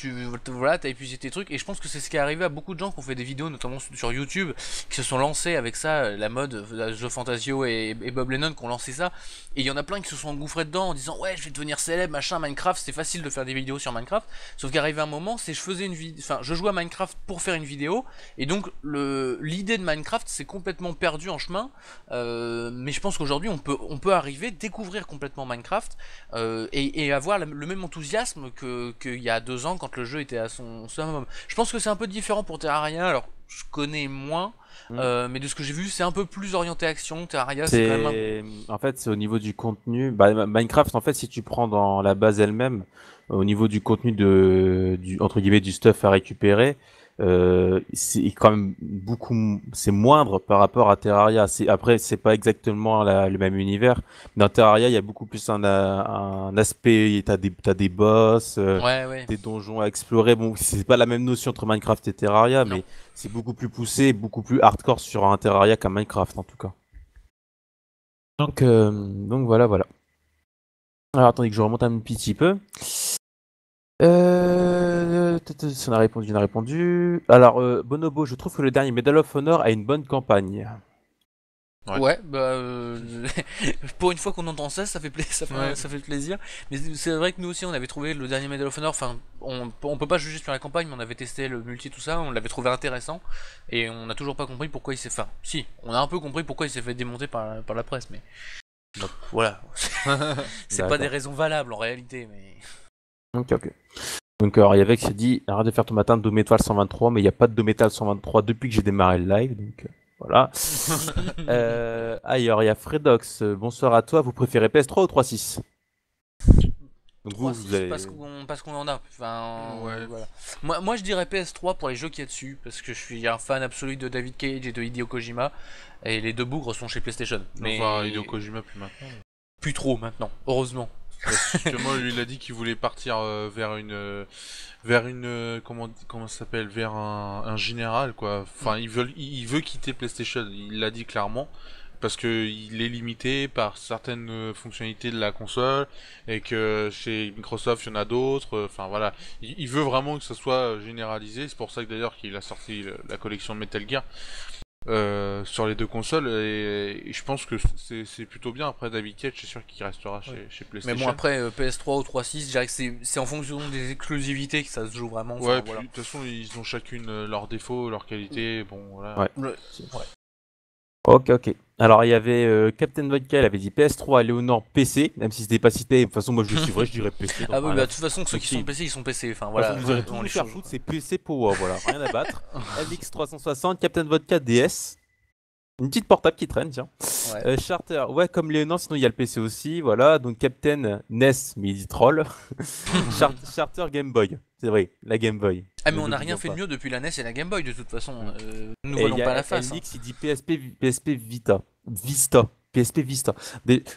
voilà, t'as épuisé tes trucs. Et je pense que c'est ce qui est arrivé à beaucoup de gens qui ont fait des vidéos, notamment sur YouTube, qui se sont lancés avec ça, la mode, The Fantasio et Bob Lennon qui ont lancé ça. Et il y en a plein qui se sont engouffrés dedans en disant ouais, je vais devenir célèbre, machin, Minecraft, c'est facile de faire des vidéos sur Minecraft. Sauf qu'arrivé un moment, c'est je jouais à Minecraft pour faire une vidéo, et donc l'idée de Minecraft s'est complètement perdue en chemin. Mais je pense qu'aujourd'hui on peut arriver, découvrir complètement Minecraft et avoir le même enthousiasme qu'il y a 2 ans quand le jeu était à son summum. Je pense que c'est un peu différent pour Terraria, alors je connais moins, mais de ce que j'ai vu c'est un peu plus orienté action. Terraria c'est quand même En fait, c'est au niveau du contenu. Minecraft, en fait, si tu prends dans la base elle-même, au niveau du contenu entre guillemets, du stuff à récupérer, c'est quand même c'est moindre par rapport à Terraria. Après, c'est pas exactement le même univers. Dans Terraria, il y a beaucoup plus un aspect, t'as des boss, ouais. des donjons à explorer. Bon, c'est pas la même notion entre Minecraft et Terraria, Non. mais c'est beaucoup plus poussé, beaucoup plus hardcore sur un Terraria qu'un Minecraft en tout cas. Donc voilà. Alors attendez que je remonte un petit peu. Si on a répondu. Alors, Bonobo, je trouve que le dernier Medal of Honor a une bonne campagne. Ouais. Bah pour une fois qu'on entend ça, ça fait plaisir. Mais c'est vrai que nous aussi on avait trouvé le dernier Medal of Honor, enfin on peut pas juger sur la campagne, mais on avait testé le multi tout ça, on l'avait trouvé intéressant et on n'a toujours pas compris pourquoi il s'est fait. Enfin, si, on a un peu compris pourquoi il s'est fait démonter par la presse, mais donc, voilà. C'est pas D'accord. des raisons valables en réalité, mais Ok. Donc, alors, il y avait qui s'est dit arrête de faire ton matin de Doom Étoile 123, mais il n'y a pas de Doom Étoile 123 depuis que j'ai démarré le live, donc voilà. Ailleurs, il y a Fredox. Bonsoir à toi. Vous préférez PS3 ou 3.6? Donc 3.6 avez... parce qu'on en a. Enfin, Ouais. voilà. Moi je dirais PS3 pour les jeux qu'il y a dessus, parce que je suis un fan absolu de David Cage et de Hideo Kojima, et les deux bougres sont chez PlayStation. Mais Enfin, Hideo Kojima plus maintenant. plus trop maintenant, heureusement. Justement, lui, il a dit qu'il voulait partir vers une comment ça s'appelle, vers un général quoi. Enfin, il veut quitter PlayStation. Il l'a dit clairement. parce que il est limité par certaines fonctionnalités de la console et que chez Microsoft il y en a d'autres. Enfin voilà, il veut vraiment que ça soit généralisé. C'est pour ça que d'ailleurs qu'il a sorti la collection de Metal Gear sur les deux consoles et je pense que c'est plutôt bien. Après David Cage, c'est sûr qu'il restera chez Mais PlayStation. bon, après PS3 ou 3.6, je dirais que c'est en fonction des exclusivités que ça se joue vraiment. Ouais, enfin, puis voilà. de toute façon ils ont chacune leurs défauts, leurs qualités. Bon voilà. Ouais. Ouais. Ok, ok. Alors, il y avait Captain Vodka, il avait dit PS3, Léonore, PC, même si c'était pas cité. De toute façon, moi je le suivrai, je dirais PC. donc Ah oui, rien bah à de toute façon, ceux qui Ok. sont PC, ils sont PC. Enfin De toute voilà, façon, vous aurez tout on nous les faire change. foutre, c'est PC Power, voilà, rien à battre. MX360, Captain Vodka DS. Une petite portable qui traîne, tiens. Ouais. Charter, ouais, comme Léonore, sinon il y a le PC aussi, voilà. Donc Captain NES, mais il dit troll. Charter Game Boy, c'est vrai, la Game Boy. Ah mais Ne on n'a l'oublions rien fait de pas. mieux depuis la NES et la Game Boy de toute façon. Nous Et voilons il y pas a la face. LX, il dit PSP Vita. PSP Vista.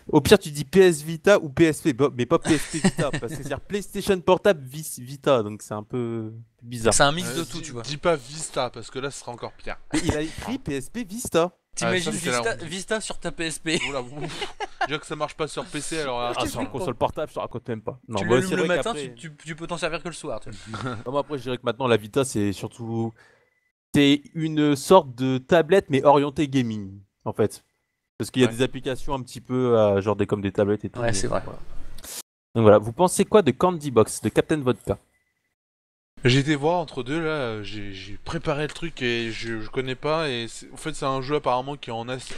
Au pire, tu dis PS Vita ou PSP, mais pas PSP Vita, parce que c'est PlayStation Portable Vita, donc c'est un peu bizarre. C'est un mix de tout, tu vois. Dis pas Vista parce que là ce sera encore pire. Mais il a écrit PSP Vista. T'imagines ça, c'est la honte. Vista sur ta PSP. Oula, ouf. Déjà que ça marche pas sur PC, alors Ah, sur attention. une console portable, je te raconte même pas. Non, Tu moi, l'allumes c'est le vrai matin, qu'après- tu peux t'en servir que le soir. Tu vois. Non, mais après, je dirais que maintenant, la Vita, c'est surtout. C'est une sorte de tablette, mais orientée gaming, en fait. Parce qu'il y a Ouais. des applications un petit peu, genre comme des tablettes et tout. Ouais, c'est vrai. Voilà. Donc voilà, vous pensez quoi de Candy Box, de Captain Vodka? J'ai été voir entre deux là, j'ai préparé le truc et je connais pas et en fait c'est un jeu apparemment qui est en Ah si,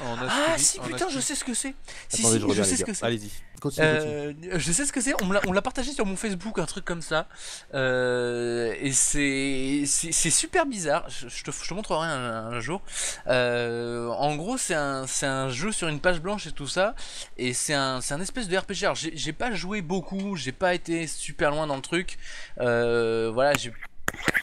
en putain, ASCII. je sais ce que c'est. Si, Attendez, si, je reviens, je sais les ce gars. que c'est. Allez-y, continue. Je sais ce que c'est, on l'a partagé sur mon Facebook, un truc comme ça. Et c'est super bizarre. Je te montrerai un jour. En gros, c'est un jeu sur une page blanche et tout ça. Et c'est un espèce de RPG. Alors, j'ai pas joué beaucoup, j'ai pas été super loin dans le truc. Voilà,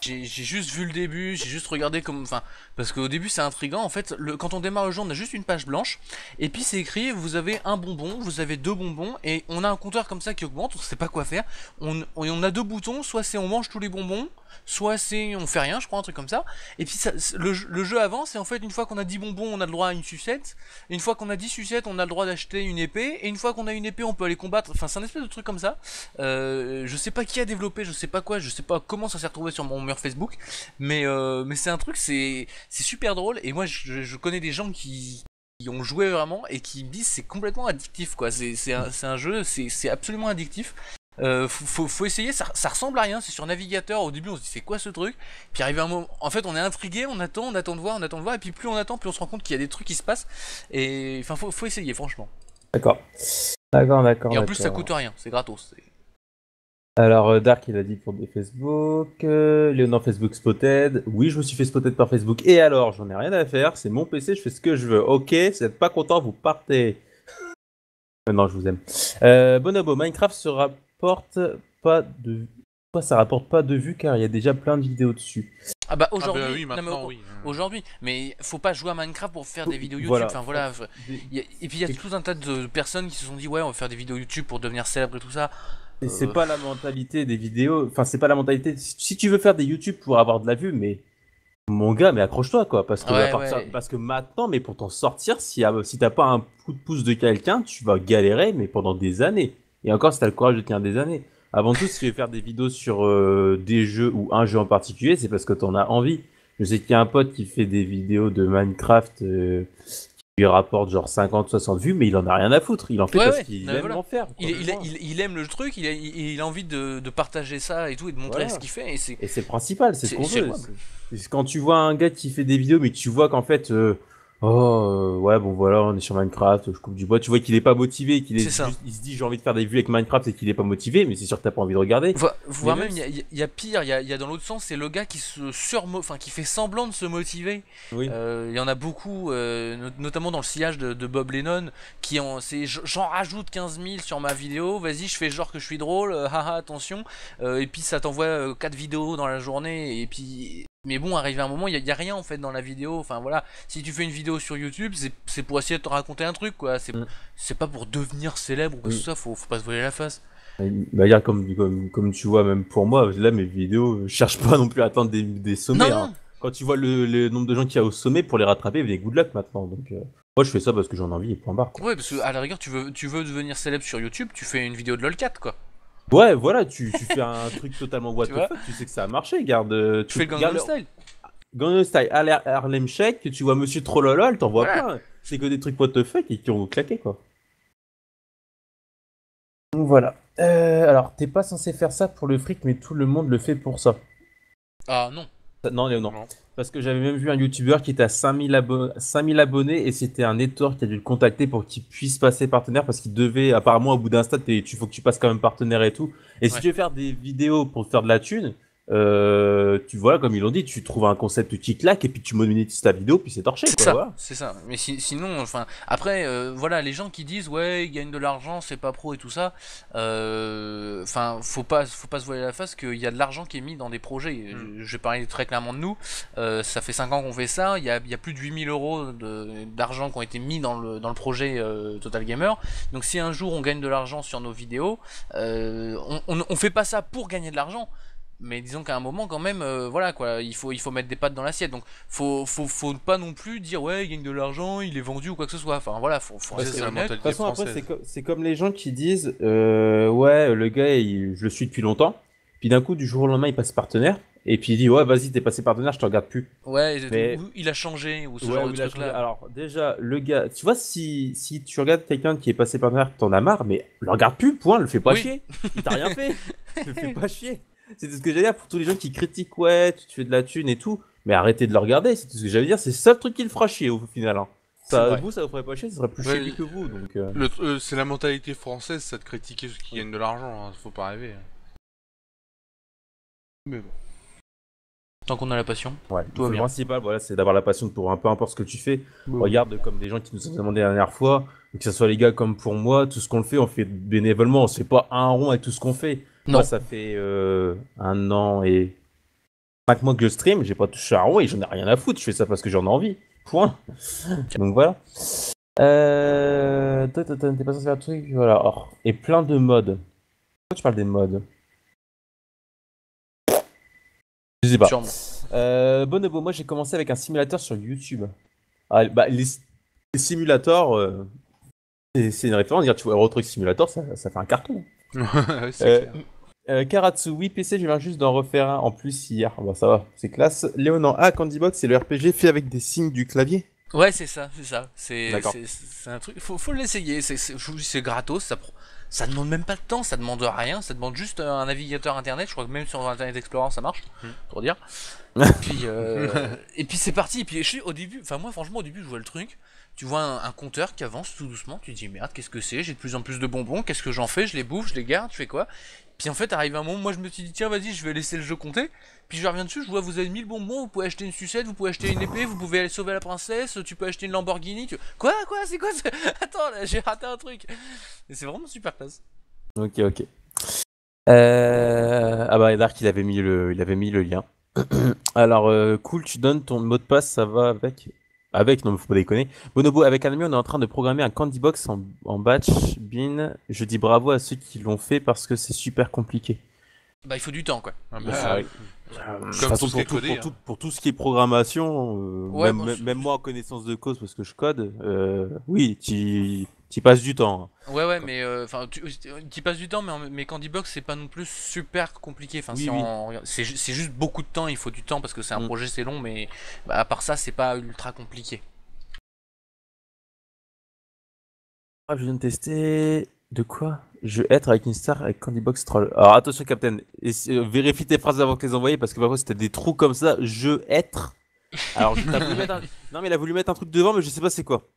j'ai juste vu le début, j'ai juste regardé comme, enfin, parce qu'au début c'est intriguant. En fait, quand on démarre le jeu, on a juste une page blanche, et puis c'est écrit, vous avez un bonbon, vous avez deux bonbons, et on a un compteur comme ça qui augmente. On sait pas quoi faire. On a deux boutons, soit c'est on mange tous les bonbons, soit c'est on fait rien, je crois, un truc comme ça. Et puis le jeu avance, et en fait, une fois qu'on a 10 bonbons, on a le droit à une sucette. Une fois qu'on a 10 sucettes, on a le droit d'acheter une épée. Et une fois qu'on a une épée, on peut aller combattre. Enfin, c'est un espèce de truc comme ça. Je sais pas qui a développé, je sais pas quoi, je sais pas comment ça s'est retrouvé sur mon mur Facebook. Mais c'est un truc, c'est super drôle. Et moi, je connais des gens qui ont joué vraiment et qui me disent c'est complètement addictif, quoi. C'est un jeu, c'est absolument addictif. Faut essayer, ça ressemble à rien, c'est sur navigateur. Au début on se dit c'est quoi ce truc, puis arrivé un moment, en fait on est intrigué, on attend de voir, et puis plus on attend, plus on se rend compte qu'il y a des trucs qui se passent, et enfin faut essayer franchement. D'accord. D'accord. Et en plus ça coûte rien, c'est gratos. Alors, Dark, il a dit pour des Facebook. Léonard, Facebook Spotted. Oui, je me suis fait spotted par Facebook. Et alors, j'en ai rien à faire. C'est mon PC, je fais ce que je veux. Ok, si vous n'êtes pas content, vous partez. Non, je vous aime. Bonobo, Minecraft se rapporte pas de. Pourquoi ça rapporte pas de vues car il y a déjà plein de vidéos dessus. Ah bah Ah aujourd'hui, bah oui, non, mais maintenant oui. aujourd'hui, mais faut pas jouer à Minecraft pour faire des vidéos YouTube, Voilà. enfin voilà. Et puis il y a tout un tas de personnes qui se sont dit ouais on va faire des vidéos YouTube pour devenir cèlebre et tout ça. Et c'est pas la mentalité des vidéos. Enfin, c'est pas la mentalité. Si tu veux faire des YouTube pour avoir de la vue, mais mon gars, mais accroche-toi quoi, parce que Ouais. parce que maintenant, mais pour t'en sortir, si t'as pas un coup de pouce de quelqu'un, tu vas galérer, mais pendant des années. Et encore, si t'as le courage de tenir des années. Avant tout, si tu veux faire des vidéos sur des jeux ou un jeu en particulier, c'est parce que t'en as envie. Je sais qu'il y a un pote qui fait des vidéos de Minecraft qui lui rapporte genre 50-60 vues, mais il en a rien à foutre. Il en fait Ouais, parce ouais, qu'il non, aime voilà. en faire. Il aime le truc, il a envie de partager ça et tout et de montrer Voilà. ce qu'il fait, et c'est Et c'est le principal, c'est ce qu'on c'est veut. louable. C'est quand tu vois un gars qui fait des vidéos, mais tu vois qu'en fait, ouais, bon voilà, on est sur Minecraft, je coupe du bois. Tu vois qu'il est pas motivé, qu'il est C'est ça. juste, il se dit j'ai envie de faire des vues avec Minecraft et qu'il est pas motivé, mais c'est sûr que t'as pas envie de regarder. Voire Mais même, il y a pire, il y a dans l'autre sens, c'est le gars qui qui fait semblant de se motiver. Oui. Il y en a beaucoup, notamment dans le sillage de Bob Lennon, j'en rajoute 15 000 sur ma vidéo, vas-y, je fais genre que je suis drôle, haha, attention, et puis ça t'envoie 4 vidéos dans la journée, et puis. Mais bon, arrivé à un moment, il y a rien en fait dans la vidéo. Enfin voilà, si tu fais une vidéo sur YouTube, c'est pour essayer de te raconter un truc, quoi. C'est pas pour devenir célèbre ou quoi que ce soit, faut pas se voiler la face. Bah, regarde, comme tu vois, même pour moi, là, mes vidéos, je cherche pas non plus à atteindre des sommets. Non, hein. Quand tu vois le nombre de gens qu'il y a au sommet, pour les rattraper, il y a good luck maintenant. Donc, Moi, je fais ça parce que j'en ai envie et point barre, quoi. Ouais, parce que à la rigueur, tu veux devenir célèbre sur YouTube, tu fais une vidéo de LOL 4, quoi. Ouais, voilà, tu fais un truc totalement what Tu the vois fuck, tu sais que ça a marché, garde. Tu fais le regarde Gangnam Style. Gangnam Style, Harlem Shake, tu vois Monsieur Trollolol, t'en vois Voilà. plein. C'est que des trucs what the fuck et qui ont claqué, quoi. Donc voilà. Alors, t'es pas censé faire ça pour le fric, mais tout le monde le fait pour ça. Ah non. Non, Léo, non. Non. Parce que j'avais même vu un YouTuber qui était à 5000 abonnés et c'était un network qui a dû le contacter pour qu'il puisse passer partenaire parce qu'il devait, apparemment, au bout d'un stade, tu faut que tu passes quand même partenaire et tout. Et si Ouais. tu veux faire des vidéos pour te faire de la thune, tu vois, comme ils l'ont dit, tu trouves un concept qui claque et puis tu monétises ta vidéo, puis c'est torché, C'est quoi. ça, Voilà. c'est ça. Mais sinon, enfin, après, voilà, les gens qui disent ouais, ils gagnent de l'argent, c'est pas pro et tout ça. Enfin, faut pas se voiler la face qu'il y a de l'argent qui est mis dans des projets. Je vais parler très clairement de nous. Ça fait 5 ans qu'on fait ça. Il y a plus de 8000 euros d'argent qui ont été mis dans le projet Total Gamer. Donc si un jour on gagne de l'argent sur nos vidéos, on fait pas ça pour gagner de l'argent. Mais disons qu'à un moment quand même, voilà quoi, il faut mettre des pattes dans l'assiette. Donc faut pas non plus dire ouais il gagne de l'argent, il est vendu ou quoi que ce soit. Enfin voilà, faut Ouais, rester c'est la honnête. De toute mentalité façon, après, française. c'est comme les gens qui disent ouais, le gars, je le suis depuis longtemps. Puis d'un coup, du jour au lendemain, il passe partenaire. Et puis il dit ouais, vas-y, t'es passé partenaire, je te regarde plus. Ouais, Mais ou il a changé ou ce ouais, genre de oui, il a truc changé. là. Alors, déjà, le gars, tu vois, si tu regardes quelqu'un qui est passé partenaire, t'en as marre, mais le regarde plus, point, le fais pas Oui. chier. Il t'a rien fait. Le fais pas chier. C'est tout ce que j'allais dire pour tous les gens qui critiquent, ouais, tu fais de la thune et tout. Mais arrêtez de le regarder, c'est tout ce que j'allais dire. C'est le seul truc qui le fera chier au final, hein. C'est Ça, vrai. vous, ça vous ferait pas chier, ça serait plus Ouais, chier lui que vous. Donc, C'est la mentalité française, ça de critiquer ceux qui gagnent de l'argent, hein, faut pas rêver. Mais bon. Tant qu'on a la passion. ouais, tout va le bien. principal, voilà, c'est d'avoir la passion pour peu importe ce que tu fais. Ouais. Regarde comme des gens qui nous ont demandé la dernière fois, que ce soit les gars comme pour moi, tout ce qu'on le fait, on fait bénévolement, on se fait pas un rond avec tout ce qu'on fait. Non. Moi, ça fait 1 an et 5 mois que je stream, j'ai pas touché un rond et j'en ai rien à foutre, je fais ça parce que j'en ai envie. Point. Donc voilà. T'es pas censé faire un truc, voilà. Oh. Et plein de modes. Pourquoi tu parles des modes? Je sais pas. Sûrement. Bonobo, moi j'ai commencé avec un simulateur sur YouTube. Ah, bah, les simulateurs, c'est une référence. Dire, tu vois, Euro Truck Simulator, ça fait un carton. Ouais, c'est clair. Karatsu, oui, PC, je viens juste d'en refaire un en plus hier. Bah, ça va, c'est classe. Léonan, ah, Candy Box, c'est le RPG fait avec des signes du clavier. Ouais, c'est ça, c'est ça. D'accord. C'est un truc. Faut l'essayer. Je vous dis, c'est gratos. Ça demande même pas de temps. Ça demande rien. Ça demande juste un navigateur internet. Je crois que même sur Internet Explorer ça marche. Pour dire. Et puis c'est parti. Et puis au début, enfin moi franchement au début je vois le truc. Tu vois un compteur qui avance tout doucement. Tu te dis merde, qu'est-ce que c'est? J'ai de plus en plus de bonbons. Qu'est-ce que j'en fais? Je les bouffe, je les garde. Je fais quoi? Puis en fait arrive un moment, moi je me suis dit tiens vas-y je vais laisser le jeu compter. Puis je reviens dessus, je vois vous avez 1000 bonbons, vous pouvez acheter une sucette, vous pouvez acheter une épée, vous pouvez aller sauver la princesse, tu peux acheter une Lamborghini. Quoi c'est quoi Attends là j'ai raté un truc. Et c'est vraiment super classe. Ok. Ah bah Dark, il avait mis le lien. Alors, cool, tu donnes ton mot de passe, ça va avec, non, mais faut pas déconner. Bonobo, avec un ami, on est en train de programmer un candy box en batch bin. Je dis bravo à ceux qui l'ont fait parce que c'est super compliqué. Bah il faut du temps quoi. Ah, bah, Ah, ça- oui. De toute Comme façon, tout ce qui est codé, hein. pour tout ce qui est programmation, Ouais, bon, même moi en connaissance de cause parce que je code, oui, tu passes du temps. Ouais, mais enfin, tu passes du temps, mais Candy Box c'est pas non plus super compliqué. Enfin, Oui, si oui. c'est juste beaucoup de temps, il faut du temps parce que c'est un projet, c'est long, mais bah, à part ça, c'est pas ultra compliqué. Ah, je viens de tester. De quoi? Je vais être avec une star avec Candy Box Troll. Alors attention, Captain. Vérifie tes phrases avant de les envoyer parce que parfois c'était des trous comme ça. Je être. Alors, t'as voulu mettre un... Non, mais il a voulu mettre un truc devant, mais je sais pas c'est quoi.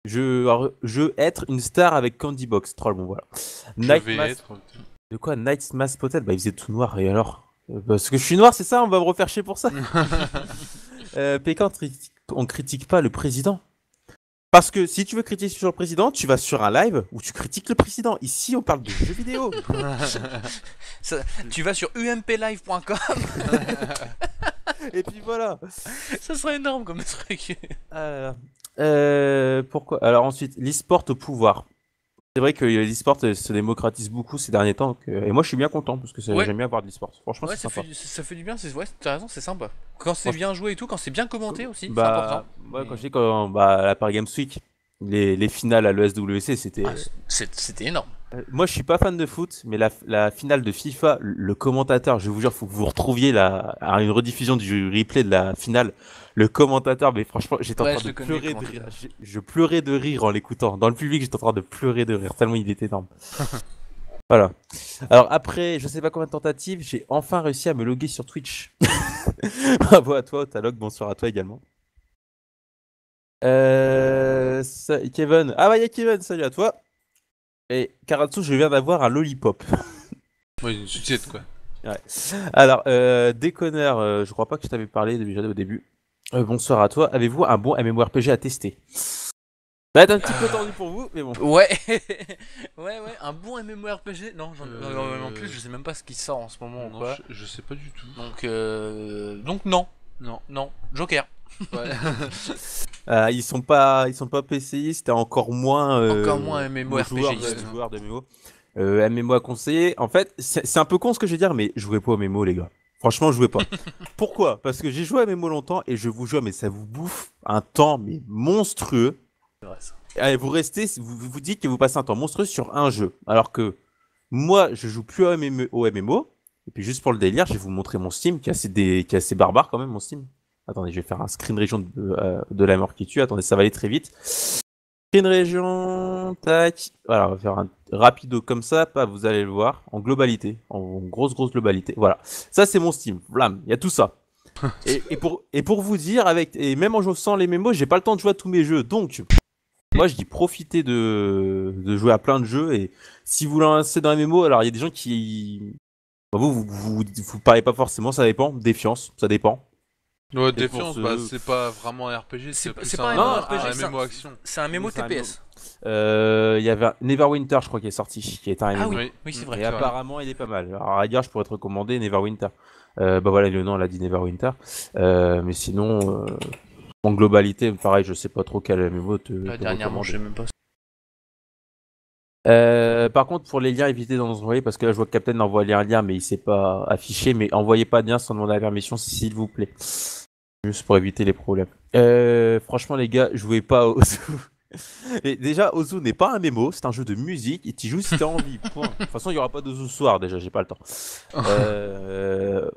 Je être une star avec Candy Box Troll. Bon, voilà. Je Night vais Mass- être. De quoi? Night Mass Potel? Bah, il faisait tout noir. Et alors? Parce que je suis noir, c'est ça? On va me refaire chier pour ça. Pékin, on critique pas le président. Parce que si tu veux critiquer sur le président, tu vas sur un live où tu critiques le président. Ici, on parle de jeux vidéo. Tu vas sur umplive.com, Et puis voilà. ça serait énorme comme truc. Pourquoi? Alors ensuite, l'e-sport au pouvoir. C'est vrai que l'e-sport se démocratise beaucoup ces derniers temps, et moi je suis bien content parce que Ouais. j'aime bien voir de l'e-sport. Franchement, Ouais, c'est sympa. ça fait du bien, ouais, t'as raison, c'est sympa. Quand c'est Franchement, bien joué et tout, quand c'est bien commenté aussi, c'est important. moi, quand Mais- je dis à la Paris Games Week, les finales à l'ESWC, Ah, c'était. c'était énorme. Moi, je suis pas fan de foot, mais la finale de FIFA, le commentateur, je vous jure, faut que vous retrouviez une rediffusion du replay de la finale. Le commentateur, mais franchement, j'étais en Ouais, train je de le connais, le pleurer de rire. commentateur. Je pleurais de rire en l'écoutant. Dans le public, j'étais en train de pleurer de rire, tellement il était énorme. Voilà. Alors après, je sais pas combien de tentatives, j'ai enfin réussi à me loguer sur Twitch. Bravo à toi, Otalog, bonsoir à toi également. Kevin. Ah bah il y a Kevin, salut à toi. Et Karatsu, je viens d'avoir un lollipop. Ouais, une sucette quoi. Ouais. Alors, déconneur, je crois pas que je t'avais parlé déjà au début. Bonsoir à toi. Avez-vous un bon MMORPG à tester? Ça va être un petit peu tendu pour vous, mais bon. Ouais, ouais, un bon MMORPG. Non, en plus, je sais même pas ce qui sort en ce moment ou Non, quoi. je sais pas du tout. Donc non, Non. Joker. Ouais. Ils sont pas PCI, c'était encore moins. Encore moins MMORPG. Joueurs de MMO. MMO à conseiller. En fait, c'est un peu con ce que je vais dire, mais jouez pas au MMO, les gars. Franchement, jouez pas. Pourquoi? Parce que j'ai joué à MMO longtemps et je vous jure, mais ça vous bouffe un temps mais monstrueux. C'est vrai, ça. Allez, vous dites que vous passez un temps monstrueux sur un jeu. Alors que moi, je joue plus au MMO. Et puis juste pour le délire, je vais vous montrer mon Steam qui est assez barbare quand même, mon Steam. Attendez, je vais faire un screen région de la mort qui tue. Attendez, ça va aller très vite. Screen région, tac. Voilà, on va faire un rapido comme ça. Pas, vous allez le voir en globalité, en grosse globalité. Voilà, ça c'est mon Steam. Blam, il y a tout ça. Et pour vous dire, et même en jouant sans les mémos, j'ai pas le temps de jouer à tous mes jeux. Donc, moi je dis profitez de jouer à plein de jeux. Et si vous lancez dans les mémos, alors il y a des gens qui. Bah, vous parlez pas forcément, ça dépend. Défiance, ça dépend. Ouais, Et Défiance, pour bah ce- c'est pas vraiment un RPG, C'est plus pas un un MMORPG, MMO action. C'est un MMO Oui, c'est un TPS. Il y avait un Neverwinter, je crois, qui est sorti, qui est un Ah MMO. oui, oui, c'est vrai. Et c'est vrai. apparemment, il est pas mal. Alors, à dire, je pourrais te recommander Neverwinter. Bah voilà, le nom, elle a dit Neverwinter. Mais sinon, en globalité, pareil, je sais pas trop quel MMO te Dernièrement, je sais recommander. même pas. Par contre, pour les liens, évitez d'en envoyer parce que là, je vois que Captain envoie un lien, mais il s'est pas affiché. Mais envoyez pas de lien sans demander la permission, s'il vous plaît. Juste pour éviter les problèmes. Franchement, les gars, jouez pas au Ozu. Et déjà, Ozu n'est pas un mémo, c'est un jeu de musique et tu joues si t'as envie. Point. De toute façon, il y aura pas d'Ozu ce soir déjà, j'ai pas le temps.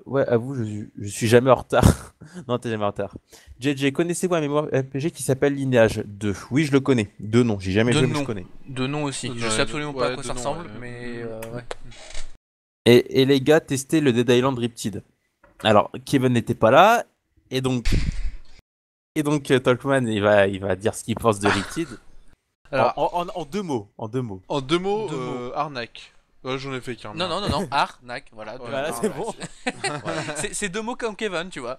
Ouais, avoue, je suis jamais en retard. Non, t'es jamais en retard. JJ, connaissez-vous un mémoire RPG qui s'appelle Lineage 2? Oui, je le connais. Deux noms, j'ai jamais Deux joué, mais noms. je connais. De nom aussi. Je Ouais, sais absolument pas à ouais, quoi de ça nom, ressemble, ouais. mais ouais. Et les gars, testez le Dead Island Riptide. Alors, Kevin n'était pas là, et donc. Talkman, il va dire ce qu'il pense de Riptide. Alors, En deux mots. En deux mots. en deux mots, Deux mots. arnaque. Ouais, j'en ai fait qu'un. Non, arnaque, voilà. Ouais, Voilà, c'est bon. Voilà. C'est deux mots comme Kevin, tu vois.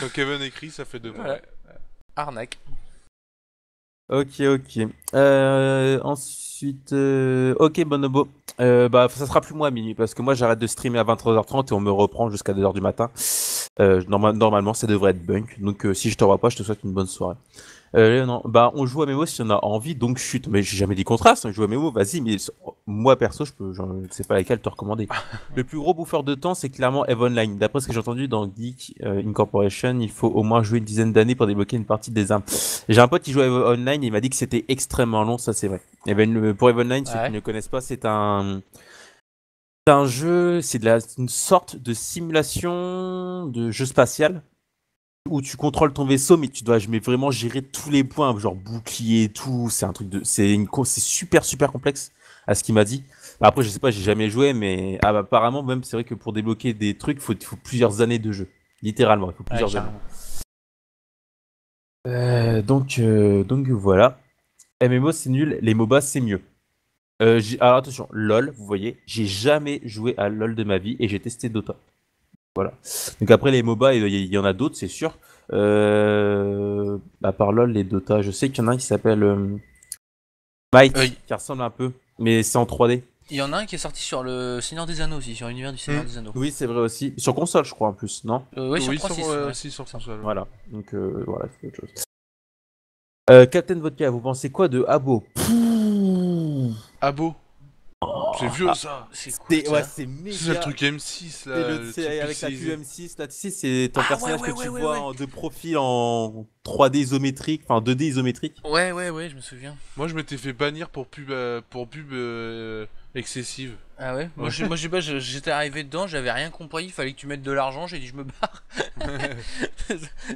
Quand Kevin écrit, ça fait deux mots. Ouais. Arnaque. Ok. Ensuite, ok, Bonobo. Bah, ça sera plus moi à minuit parce que moi j'arrête de streamer à 23h30 et on me reprend jusqu'à 2h du matin. Normalement, ça devrait être bunk. Donc, si je te vois pas, je te souhaite une bonne soirée. Non, bah, on joue à Memo si on a envie, donc chute. Mais j'ai jamais dit contraire, si on joue à Memo, vas-y, mais moi perso, je sais pas laquelle te recommander. Le plus gros bouffeur de temps, c'est clairement EVE Online. D'après ce que j'ai entendu dans Geek Incorporation, il faut au moins jouer une dizaine d'années pour débloquer une partie des armes. J'ai un pote qui joue à EVE Online, il m'a dit que c'était extrêmement long, ça c'est vrai. Pour EVE Online, ceux Ouais. qui ne connaissent pas, c'est un jeu, une sorte de simulation de jeu spatial où tu contrôles ton vaisseau, mais tu dois vraiment gérer tous les points, genre bouclier et tout. C'est un truc c'est super complexe à ce qu'il m'a dit. Bah, après, je sais pas, j'ai jamais joué, mais apparemment, même c'est vrai que pour débloquer des trucs, il faut plusieurs années de jeu. Littéralement, il faut plusieurs années. Donc voilà. MMO c'est nul, les MOBA c'est mieux. Alors attention, LOL, vous voyez, j'ai jamais joué à LOL de ma vie et j'ai testé Dota. Voilà. Donc après les MOBA, il y en a d'autres, c'est sûr. À part LOL, les Dota, je sais qu'il y en a un qui s'appelle Might, qui ressemble un peu, mais c'est en 3D. Il y en a un qui est sorti sur le Seigneur des Anneaux aussi, sur l'univers du Seigneur des Anneaux. Oui, c'est vrai aussi. Sur console, je crois, en plus, non? Oui, sur Oui, 3.6. sur, ouais. aussi sur console. Voilà. Donc voilà, c'est autre chose. Captain Vodka, vous pensez quoi de Abo? Abo. C'est vieux ça. C'est cool, C'est ça. ouais, c'est méga. C'est le truc M6 là. le C'est truc avec la pixelisé. pub M6 là, tu sais, c'est ton Ah, personnage ouais, que tu ouais, vois ouais. de profil en 3D isométrique, enfin 2D isométrique. Ouais, je me souviens. Moi je m'étais fait bannir pour pub excessive. Ah ouais. Moi, je sais pas, j'étais arrivé dedans, j'avais rien compris, il fallait que tu mettes de l'argent, j'ai dit je me barre.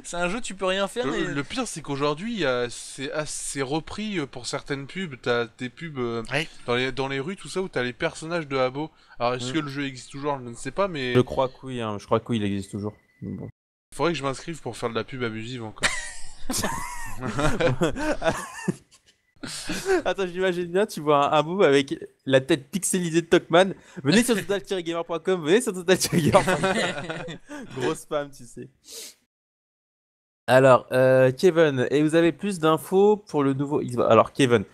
C'est un jeu, tu peux rien faire. Mais... Le pire c'est qu'aujourd'hui c'est repris pour certaines pubs. T'as des pubs Ouais. dans les rues tout ça où t'as les personnages de Abo. Alors est-ce que le jeu existe toujours? Je ne sais pas, mais Je crois que oui, hein, je crois que oui, il existe toujours. Bon. il faudrait que je m'inscrive pour faire de la pub abusive encore. Attends, j'imagine bien, tu vois un Abo avec la tête pixelisée de Tokman. Venez sur total-gamer.com, venez sur total-gamer.com. Gros spam, tu sais. Alors, Kevin, et vous avez plus d'infos pour le nouveau Xbox? Alors, Kevin,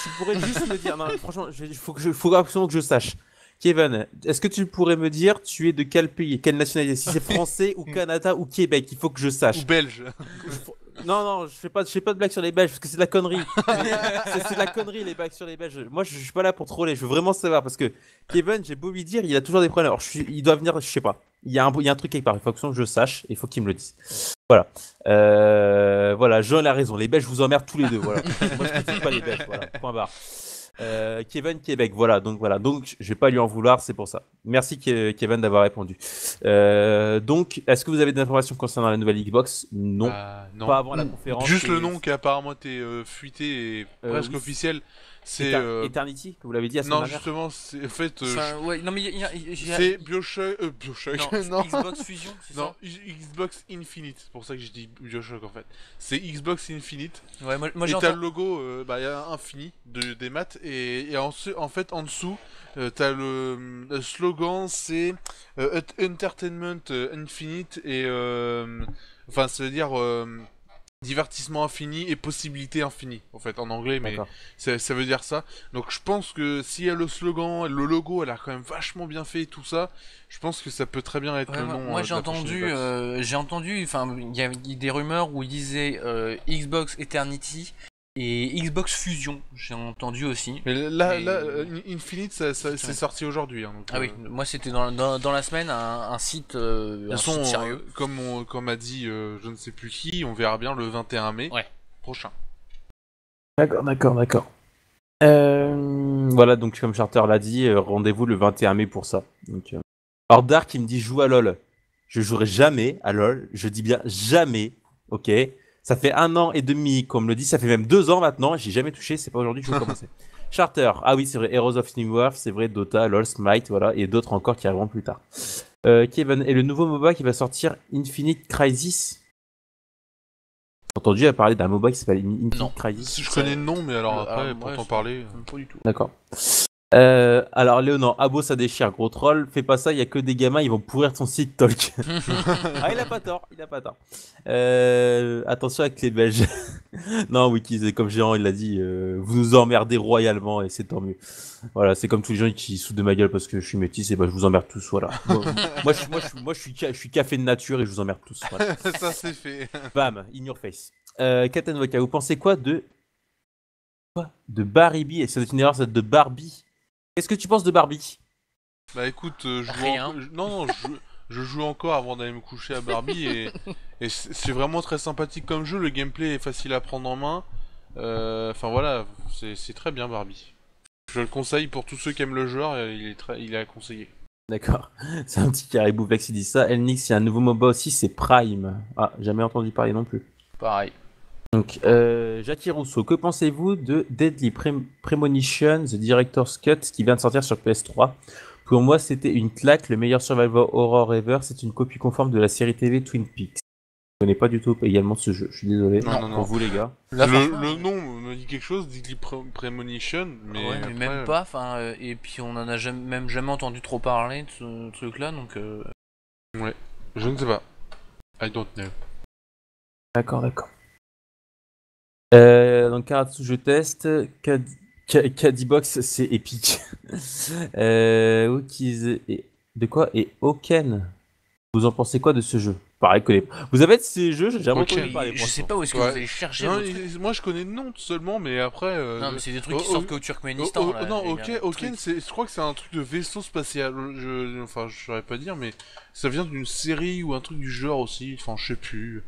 tu pourrais juste me dire, non, franchement, faut absolument que je sache. Kevin, est-ce que tu pourrais me dire, tu es de quel pays, quelle nationalité? Si c'est français ou Canada ou Québec, il faut que je sache. Ou belge. Non, je fais pas de blagues sur les Belges parce que c'est de la connerie. C'est de la connerie les blagues sur les Belges. Moi, je suis pas là pour troller. Je veux vraiment savoir parce que Kevin, j'ai beau lui dire, il a toujours des problèmes. Alors, il doit venir, je sais pas. Il y a un truc quelque part. Il faut que je sache. Il faut qu'il me le dise. Voilà. Voilà. Jean a raison. Les Belges, je vous emmerde tous les deux. Voilà. Moi, je critique pas les Belges. Voilà. Point barre. Kevin Québec, voilà, donc je vais pas lui en vouloir, c'est pour ça. Merci Kevin d'avoir répondu. Donc, est-ce que vous avez des informations concernant la nouvelle Xbox? Non, Non. pas avant la conférence. Juste le nom qui apparemment était fuité et presque oui. officiel. C'est Eternity, que vous l'avez dit à ce non moment-là. justement c'est en fait ouais, non mais c'est Bioshock non, Xbox Fusion, c'est non, ça? Xbox Infinite, c'est pour ça que j'ai dit Bioshock en fait. C'est Xbox Infinite. Ouais, moi Et j'ai t'as entendu. le logo, il y a Infini des maths et en fait en dessous t'as le slogan c'est Entertainment Infinite et enfin ça veut dire divertissement infini et possibilité infinie en fait en anglais, mais D'accord. ça veut dire ça. Donc je pense que s'il y a le slogan, le logo a l'air quand même vachement bien fait et tout ça, je pense que ça peut très bien être Ouais, le nom. moi de la prochaine Xbox. j'ai entendu, enfin il y a des rumeurs où ils disaient Xbox Eternity et Xbox Fusion, j'ai entendu aussi. Mais là, Mais- Infinite, c'est sorti aujourd'hui. Hein, donc, Ah oui, moi c'était dans la semaine un site, de toute un façon, site sérieux. comme a dit je ne sais plus qui, on verra bien le 21 mai Ouais. prochain. D'accord. Voilà, donc comme Charter l'a dit, rendez-vous le 21 mai pour ça. Donc, alors Dark, il me dit joue à LoL. Je jouerai jamais à LoL. Je dis bien jamais. Ok. Ça fait 1 an et demi qu'on me le dit. Ça fait même 2 ans maintenant. J'ai jamais touché. C'est pas aujourd'hui que je vais commencer. Charter. Ah oui, c'est vrai. Heroes of Newerth, c'est vrai. Dota, LoL, Smite, voilà, et d'autres encore qui arriveront plus tard. Kevin, et le nouveau MOBA qui va sortir, Infinite Crisis. J'ai entendu à parler d'un MOBA qui s'appelle Infinite Non. Crisis. Je connais le nom, mais alors après, ouais, pour t'en c'est- parler. Pas du tout. D'accord. Alors Léonard, Abo ça déchire, gros troll, fais pas ça, il y a que des gamins, ils vont pourrir ton site talk. Ah, il a pas tort. Attention avec les Belges. Non, Wiki, c'est comme Gérard, il l'a dit, vous nous emmerdez royalement et c'est tant mieux. Voilà, c'est comme tous les gens qui se foutent de ma gueule parce que je suis métis, et bah je vous emmerde tous, voilà. Moi, je suis café de nature et je vous emmerde tous. Voilà. Ça c'est fait. Bam, in your face. Captain Vodka, vous pensez quoi de Barbie? Et c'est une erreur, c'est de Barbie. Qu'est-ce que tu penses de Barbie? Bah écoute, je joue Rien. non, je joue encore avant d'aller me coucher à Barbie et c'est vraiment très sympathique comme jeu. Le gameplay est facile à prendre en main. Enfin voilà, c'est très bien Barbie. Je le conseille pour tous ceux qui aiment le genre. Il est à conseiller. D'accord. C'est un petit caribou Vex qui dit ça. Elnix, il y a un nouveau MOBA aussi, c'est Prime. Ah, jamais entendu parler non plus. Pareil. Donc, Jackie Rousseau, que pensez-vous de Deadly Premonition, The Director's Cut, qui vient de sortir sur PS3? Pour moi, c'était une claque, le meilleur survival horror ever. C'est une copie conforme de la série TV Twin Peaks. Je connais pas du tout également ce jeu. Je suis désolé Non. pour vous les gars. Là, franchement, Le nom me dit quelque chose, Deadly Premonition, mais, ouais, mais après, même pas, enfin, et puis on en a jamais entendu trop parler de ce truc-là, donc. je ne sais pas. I don't know. D'accord. Donc Karatsu, je teste. Cadibox, c'est épique. Okiz de quoi? Et Oken. Vous en pensez quoi de ce jeu? pareil que vous avez de ces jeux, j'ai jamais Ok. entendu parler. Je sais pas où est-ce que Ouais. vous allez chercher Non, vos trucs. moi je connais le nom seulement, mais après. Non, mais c'est des trucs qui sortent qu'au Turkménistan. Là, non, les ok, trucs. je crois que c'est un truc de vaisseau spatial. Enfin, je saurais pas dire, mais ça vient d'une série ou un truc du genre aussi. Enfin, je sais plus.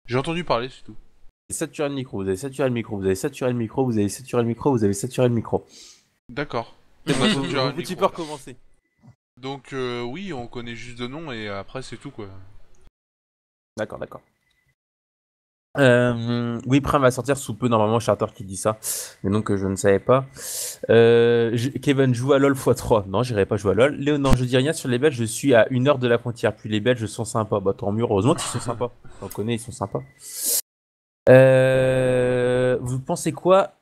J'ai entendu parler, c'est tout. Vous avez saturé le micro, vous avez saturé le micro, vous avez saturé le micro, vous avez saturé le micro, vous avez saturé le micro. D'accord. Tu On a saturé le peux micro. recommencer. Donc, oui, on connaît juste de nom et après, c'est tout quoi. D'accord. Oui, Prime va sortir sous peu, normalement, Charter qui dit ça. Mais donc, je ne savais pas. Kevin joue à LoL x3. Non, j'irai pas jouer à LoL. Léon, non, je dis rien sur les Belges, je suis à 1 heure de la frontière. Puis les Belges sont sympas. Bah, tant mieux, heureusement qu'ils sont sympas. On connaît, ils sont sympas. Vous pensez quoi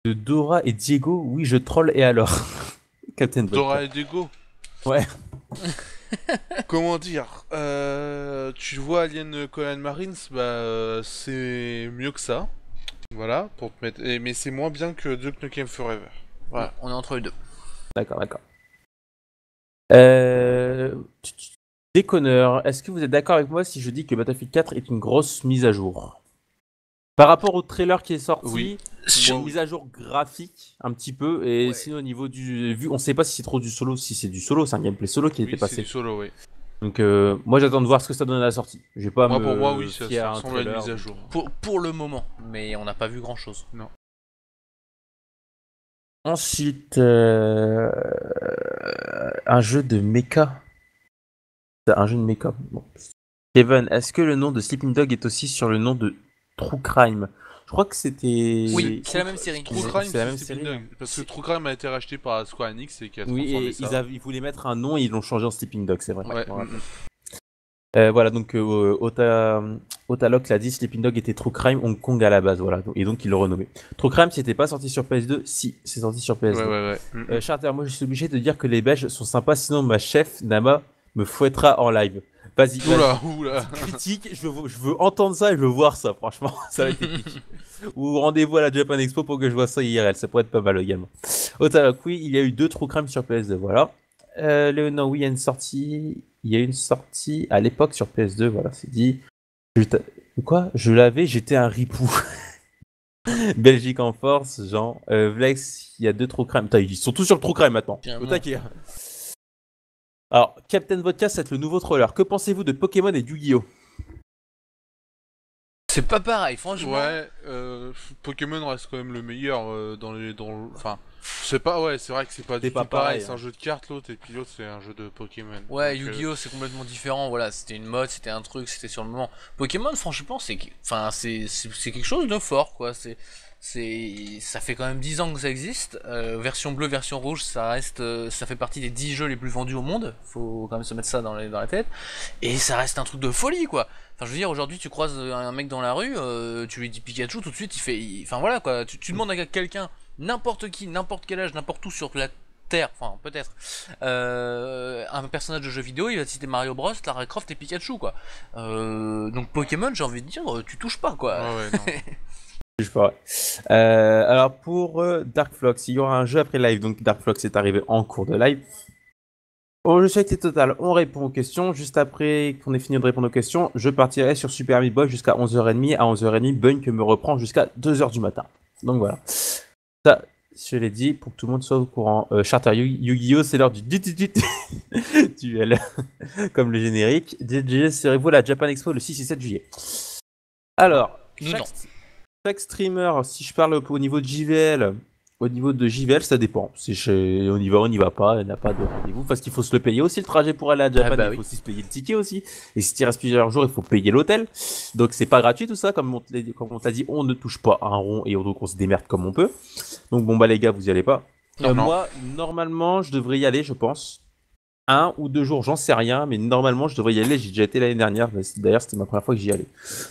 de Dora et Diego? Oui, je troll et alors Captain Dora Vodka. et Diego. Ouais. Comment dire Tu vois Alien Conan Marines, bah c'est mieux que ça. Voilà, pour te mettre. Mais c'est moins bien que Duke Nukem Forever. Voilà. On est entre les deux. D'accord. Déconneur, est-ce que vous êtes d'accord avec moi si je dis que Battlefield 4 est une grosse mise à jour? Par rapport au trailer qui est sorti, Oui. c'est une Moi, mise à jour graphique un petit peu, et Ouais. sinon au niveau du vu, on sait pas si c'est trop du solo, si c'est du solo, c'est un gameplay solo qui oui, était c'est passé. du solo, oui. Donc moi j'attends de voir ce que ça donne à la sortie. Je vais pas Moi, me pour moi, oui, ça fier à un ressemble à une trailer. mise à jour. Pour le moment, mais on n'a pas vu grand chose. Ensuite, un jeu de mecha. Un jeu de mecha. Bon. Kevin, est-ce que le nom de Sleeping Dog est aussi sur le nom de True Crime? Je crois que c'était. Oui, c'est la même série. True Crime, c'est la même c'est série, Sleeping hein. Dog. Parce que True Crime a été racheté par Square Enix et qui a Oui, transformé et ça. ils voulaient mettre un nom et ils l'ont changé en Sleeping Dog, c'est vrai. Ouais. Voilà. Voilà, donc Otalock l'a dit, Sleeping Dog était True Crime Hong Kong à la base, voilà, et donc ils l'ont renommé. True Crime, c'était pas sorti sur PS2? Si, c'est sorti sur PS2. Ouais. Charter, moi je suis obligé de dire que les Belges sont sympas, sinon ma chef, Nama, me fouettera en live. Vas-y, Oula. critique, je veux entendre ça et je veux voir ça, franchement, ça va être épique. Ou rendez-vous à la Japan Expo pour que je vois ça IRL, ça pourrait être pas mal également. Otalock, oui, il y a eu 2 True Crime sur PS2, voilà. Léonard, oui, il y a une sortie à l'époque sur PS2, voilà, c'est dit. Quoi? Je l'avais, j'étais un ripou. Belgique en force, Jean. Vlex, il y a 2 True Crime. Putain, ils sont tous sur le True Crime maintenant. Au taquet. Alors, Captain Vodka, c'est le nouveau troller. Que pensez-vous de Pokémon et Yu-Gi-Oh? C'est pas pareil, franchement. Ouais, Pokémon reste quand même le meilleur enfin, c'est pas, ouais, c'est vrai que c'est pas du pas tout pareil, pareil, c'est hein. un jeu de cartes l'autre, et puis l'autre c'est un jeu de Pokémon. Ouais, Donc, Yu-Gi-Oh c'est complètement différent, voilà, c'était une mode, c'était un truc, c'était sur le moment. Pokémon, franchement, c'est quelque chose de fort, quoi. Ça fait quand même 10 ans que ça existe. Version bleue, version rouge, ça fait partie des 10 jeux les plus vendus au monde. Faut quand même se mettre ça dans la tête. Et ça reste un truc de folie, quoi. Enfin, je veux dire, aujourd'hui, tu croises un mec dans la rue, tu lui dis Pikachu, tout de suite, enfin voilà, quoi. Tu demandes à quelqu'un, n'importe qui, n'importe quel âge, n'importe où sur la Terre, enfin peut-être, un personnage de jeu vidéo, il va te citer Mario Bros, Lara Croft et Pikachu, quoi. Donc Pokémon, j'ai envie de dire, tu touches pas, quoi. ouais, non. Je sais pas. Alors pour Dark Flox, il y aura un jeu après live, donc Dark Flox est arrivé en cours de live. Au jeu c'est total, on répond aux questions. Juste après qu'on ait fini de répondre aux questions, je partirai sur Super Meat Boy jusqu'à 11h30. À 11h30, Bunk me reprend jusqu'à 2h du matin. Donc voilà. Ça, je l'ai dit pour que tout le monde soit au courant. Charter Yu-Gi-Oh! C'est l'heure du duel. Comme le générique. Serez-vous à la Japan Expo le 6 et 7 juillet. Alors, chaque streamer, si je parle au niveau de JVL, ça dépend. On y va pas, il n'y a pas de rendez-vous, parce qu'il faut se le payer aussi le trajet pour aller à Japan, il faut aussi se payer le ticket aussi. Et si tu restes plusieurs jours, il faut payer l'hôtel. Donc c'est pas gratuit tout ça, comme on t'a dit, on ne touche pas à un rond et donc on se démerde comme on peut. Donc bon bah les gars, vous y allez pas. Non. Moi, normalement, je devrais y aller, je pense. 1 ou 2 jours, j'en sais rien, mais normalement je devrais y aller. J'ai déjà été l'année dernière, d'ailleurs c'était ma première fois que j'y allais.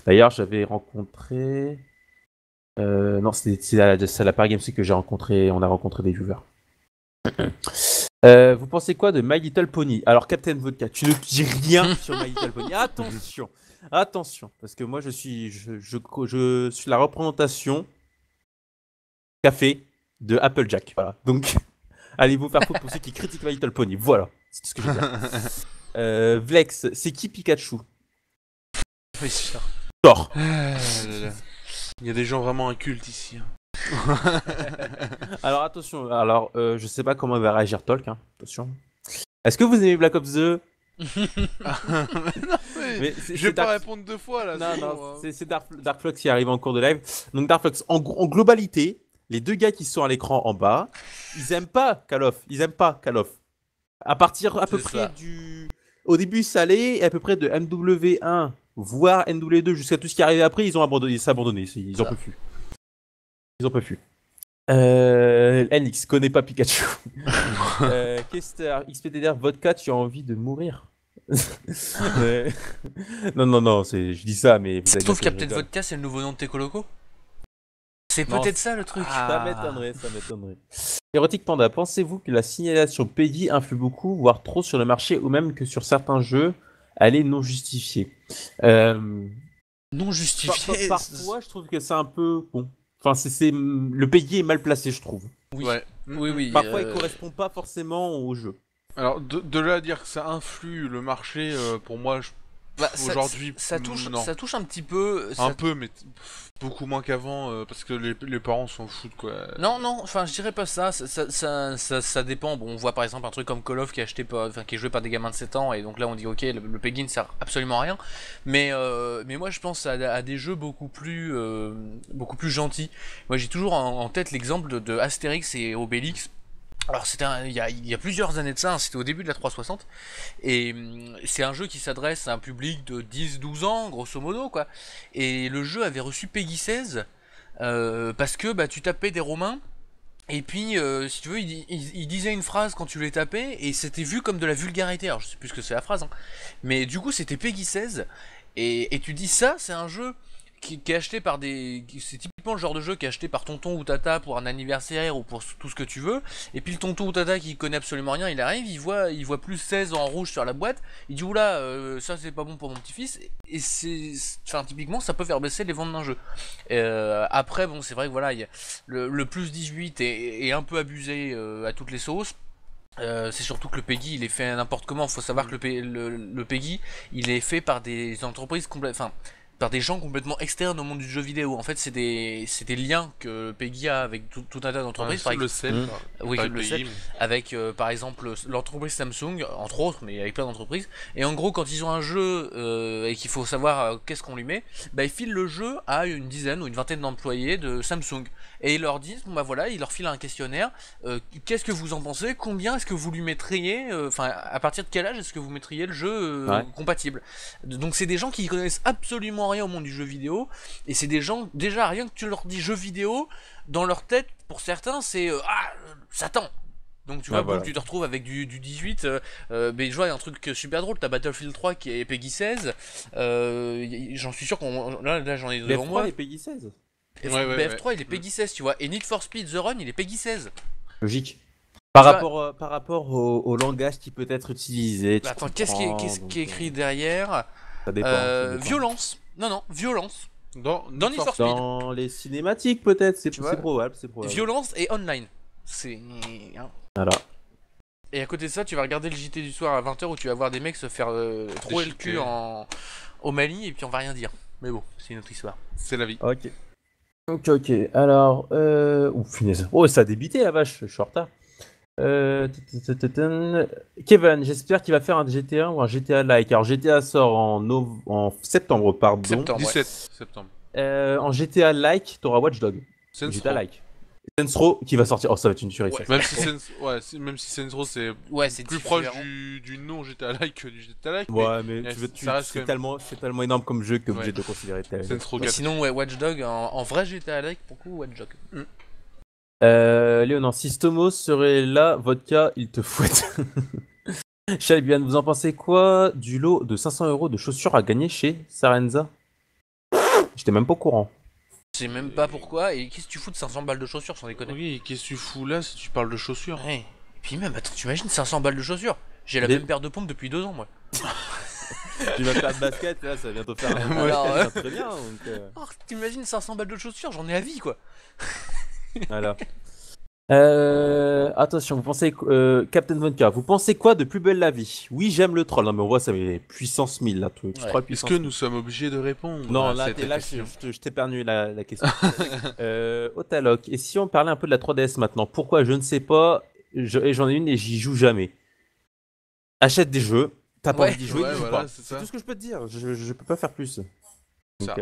D'ailleurs j'avais rencontré... non, c'est à la Paris Games Week que on a rencontré des viewers. Vous pensez quoi de My Little Pony? Alors, Captain Vodka, tu ne dis rien sur My Little Pony. Attention, parce que moi je suis la représentation café de Applejack. Voilà. Donc, allez vous faire foutre pour ceux qui critiquent My Little Pony. Voilà, c'est tout ce que je veux dire. Vlex, c'est qui Pikachu? Oui, c'est sûr. Thor. Il y a des gens vraiment incultes ici. Alors attention, je sais pas comment va réagir Tolk, hein. Attention. Est-ce que vous aimez Black Ops 2? Non, Mais je vais pas répondre 2 fois là. Non, c'est Darkflux qui arrive en cours de live. Donc Darkflux, en globalité, les deux gars qui sont à l'écran en bas, ils aiment pas Call of. Ils aiment pas Call of. À partir à peu C'est près ça. au début, ça allait, et à peu près de MW1, voire MW2, jusqu'à tout ce qui est arrivé après, ils ont abandonné. Ils en peuvent plus. Ils en peuvent plus. NX connaît pas Pikachu. Kester, XPTDR, Vodka, tu as envie de mourir. Non, je dis ça, mais. Je trouve qu'il y a peut-être Vodka, c'est le nouveau nom de Teco Loco. C'est Non, peut-être ça le truc. Ça m'étonnerait. Erotic Panda, pensez-vous que la signalisation PEGI influe beaucoup, voire trop sur le marché, ou même que sur certains jeux, elle est non justifiée? Non justifié. Parfois, je trouve que c'est un peu bon. Enfin, le PEGI est mal placé, je trouve. Oui. Ouais. Oui. Parfois, il correspond pas forcément au jeu. Alors, de là à dire que ça influe le marché, pour moi, aujourd'hui, ça touche non. un petit peu. Un peu, mais beaucoup moins qu'avant, parce que les parents s'en foutent, quoi. Non, enfin, je dirais pas ça. Ça dépend. Bon, on voit par exemple un truc comme Call of qui est qui est joué par des gamins de 7 ans, et donc là on dit ok, le PEGI ne sert absolument à rien. Mais moi je pense à des jeux beaucoup plus gentils. Moi j'ai toujours en tête l'exemple de Astérix et Obélix. Alors il y a plusieurs années de ça, hein, c'était au début de la 360, et c'est un jeu qui s'adresse à un public de 10-12 ans, grosso modo, quoi. Et le jeu avait reçu PEGI 16, parce que tu tapais des Romains, et puis si tu veux, il disait une phrase quand tu les tapais, et c'était vu comme de la vulgarité. Alors je sais plus ce que c'est la phrase, hein, mais du coup c'était PEGI 16, et tu dis ça, c'est un jeu qui est acheté par c'est typiquement le genre de jeu qui est acheté par tonton ou tata pour un anniversaire ou pour tout ce que tu veux, et puis le tonton ou tata qui connaît absolument rien, il arrive, il voit plus 16 en rouge sur la boîte, il dit oula, ça c'est pas bon pour mon petit-fils, et enfin typiquement ça peut faire baisser les ventes d'un jeu. Après bon, c'est vrai que voilà, le plus 18 est un peu abusé à toutes les sauces. C'est surtout que le PEGI il est fait n'importe comment. Faut savoir que le PEGI il est fait par des entreprises par des gens complètement externes au monde du jeu vidéo. En fait, c'est des liens que PEGI a avec tout un tas d'entreprises. Le sel. Oui, je le sais. Avec par exemple l'entreprise Samsung, entre autres, mais avec plein d'entreprises. Et en gros, quand ils ont un jeu et qu'il faut savoir qu'est-ce qu'on lui met, ils filent le jeu à une dizaine ou une vingtaine d'employés de Samsung. Et ils leur disent, voilà, ils leur filent un questionnaire. Qu'est-ce que vous en pensez? Combien est-ce que vous lui mettriez? Enfin, à partir de quel âge est-ce que vous mettriez le jeu compatible? Donc c'est des gens qui connaissent absolument rien au monde du jeu vidéo, et c'est des gens, déjà rien que tu leur dis jeu vidéo, dans leur tête pour certains c'est Satan. Donc tu vois, voilà. Tu te retrouves avec du 18, mais je vois, il y a un truc super drôle, t'as Battlefield 3 qui est PEGI 16, j'en suis sûr là j'en ai devant moi. BF3 il est PEGI 16. BF3 il est PEGI 16, tu vois, et Need for Speed The Run il est PEGI 16. Logique. Par rapport au langage qui peut être utilisé. Attends, qu'est-ce qui est écrit derrière? Ça dépend. Violence. Non, violence. Dans Need for Speed. Dans les cinématiques peut-être, c'est probable. Violence et online. Voilà. Et à côté de ça, tu vas regarder le JT du soir à 20h où tu vas voir des mecs se faire trouer le cul au Mali, et puis on va rien dire. Mais bon, c'est une autre histoire. C'est la vie. Ok. Alors, punaise. Oh, ça a débité la vache, je suis en retard. Kevin, j'espère qu'il va faire un GTA ou un GTA-like. Alors GTA sort en septembre, pardon. 17 septembre. En GTA-like, t'auras Watch Dogs. GTA-like. Sensro qui va sortir. Oh, ça va être une tuerie. Ouais, même si Sensro c'est plus proche du non GTA-like que du GTA-like. Ouais, mais c'est tellement énorme comme jeu que t'es obligé de considérer tel. Sinon, Watch Dogs en vrai GTA-like, pour coup, Watch Dogs. Léonan, si Stomos serait là, Vodka, il te fouette. Chalbian, vous en pensez quoi du lot de 500€ de chaussures à gagner chez Sarenza? J'étais même pas au courant. Je sais même pas pourquoi, et qu'est-ce que tu fous de 500 balles de chaussures sans déconner? Oui, qu'est-ce que tu fous là si tu parles de chaussures? Ouais. Et puis même, attends, tu imagines 500 balles de chaussures? J'ai la même paire de pompes depuis 2 ans, moi. Tu vas faire de basket, là, ça va bientôt faire un très bien. Donc, t'imagines 500 balles de chaussures, j'en ai à vie, quoi. Voilà. Attention, vous pensez Captain Vonka, vous pensez quoi de Plus belle la vie? Oui, j'aime le troll. Non, mais on voit ça, mais puissance 1000 là, truc. Ouais. Troll Est-ce puissance que 1000. nous sommes obligés de répondre Non, à là, cette question? je t'épargne la question. Otaloc, et si on parlait un peu de la 3DS maintenant? Pourquoi? Je ne sais pas. J'en ai une et j'y joue jamais. Achète des jeux, t'as pas Ouais. envie d'y jouer, Ouais, n'y joue voilà, pas. c'est C'est ça. tout ce que je peux te dire. Je peux pas faire plus. Ça.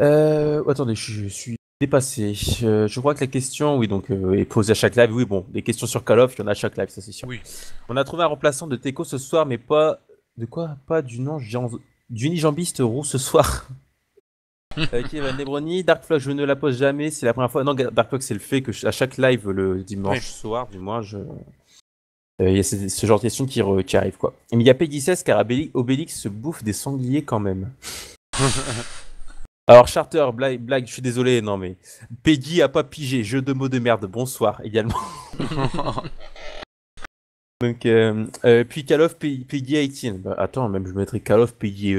Donc, attendez, je suis dépassé. Je crois que la question, oui, donc, est posée à chaque live. Oui, bon, des questions sur Call of, il y en a à chaque live, ça c'est sûr. Oui. On a trouvé un remplaçant de Teco ce soir, mais pas. De quoi? Pas d'unijambiste roux ce soir. Kevin Lebroni, Dark Flock, je ne la pose jamais, c'est la première fois. Non, Dark Flock, c'est le fait que à chaque live le dimanche Oui. soir, du moins, il y a ce genre de questions qui arrivent, quoi. Mais il y a Peggy 16 car Obélix se bouffe des sangliers quand même. Alors, Charter, blague, je suis désolé, non mais. Peggy a pas pigé, jeu de mots de merde, bonsoir également. Donc, puis Call of Peggy 18. Bah, attends, même je mettrais Call of Peggy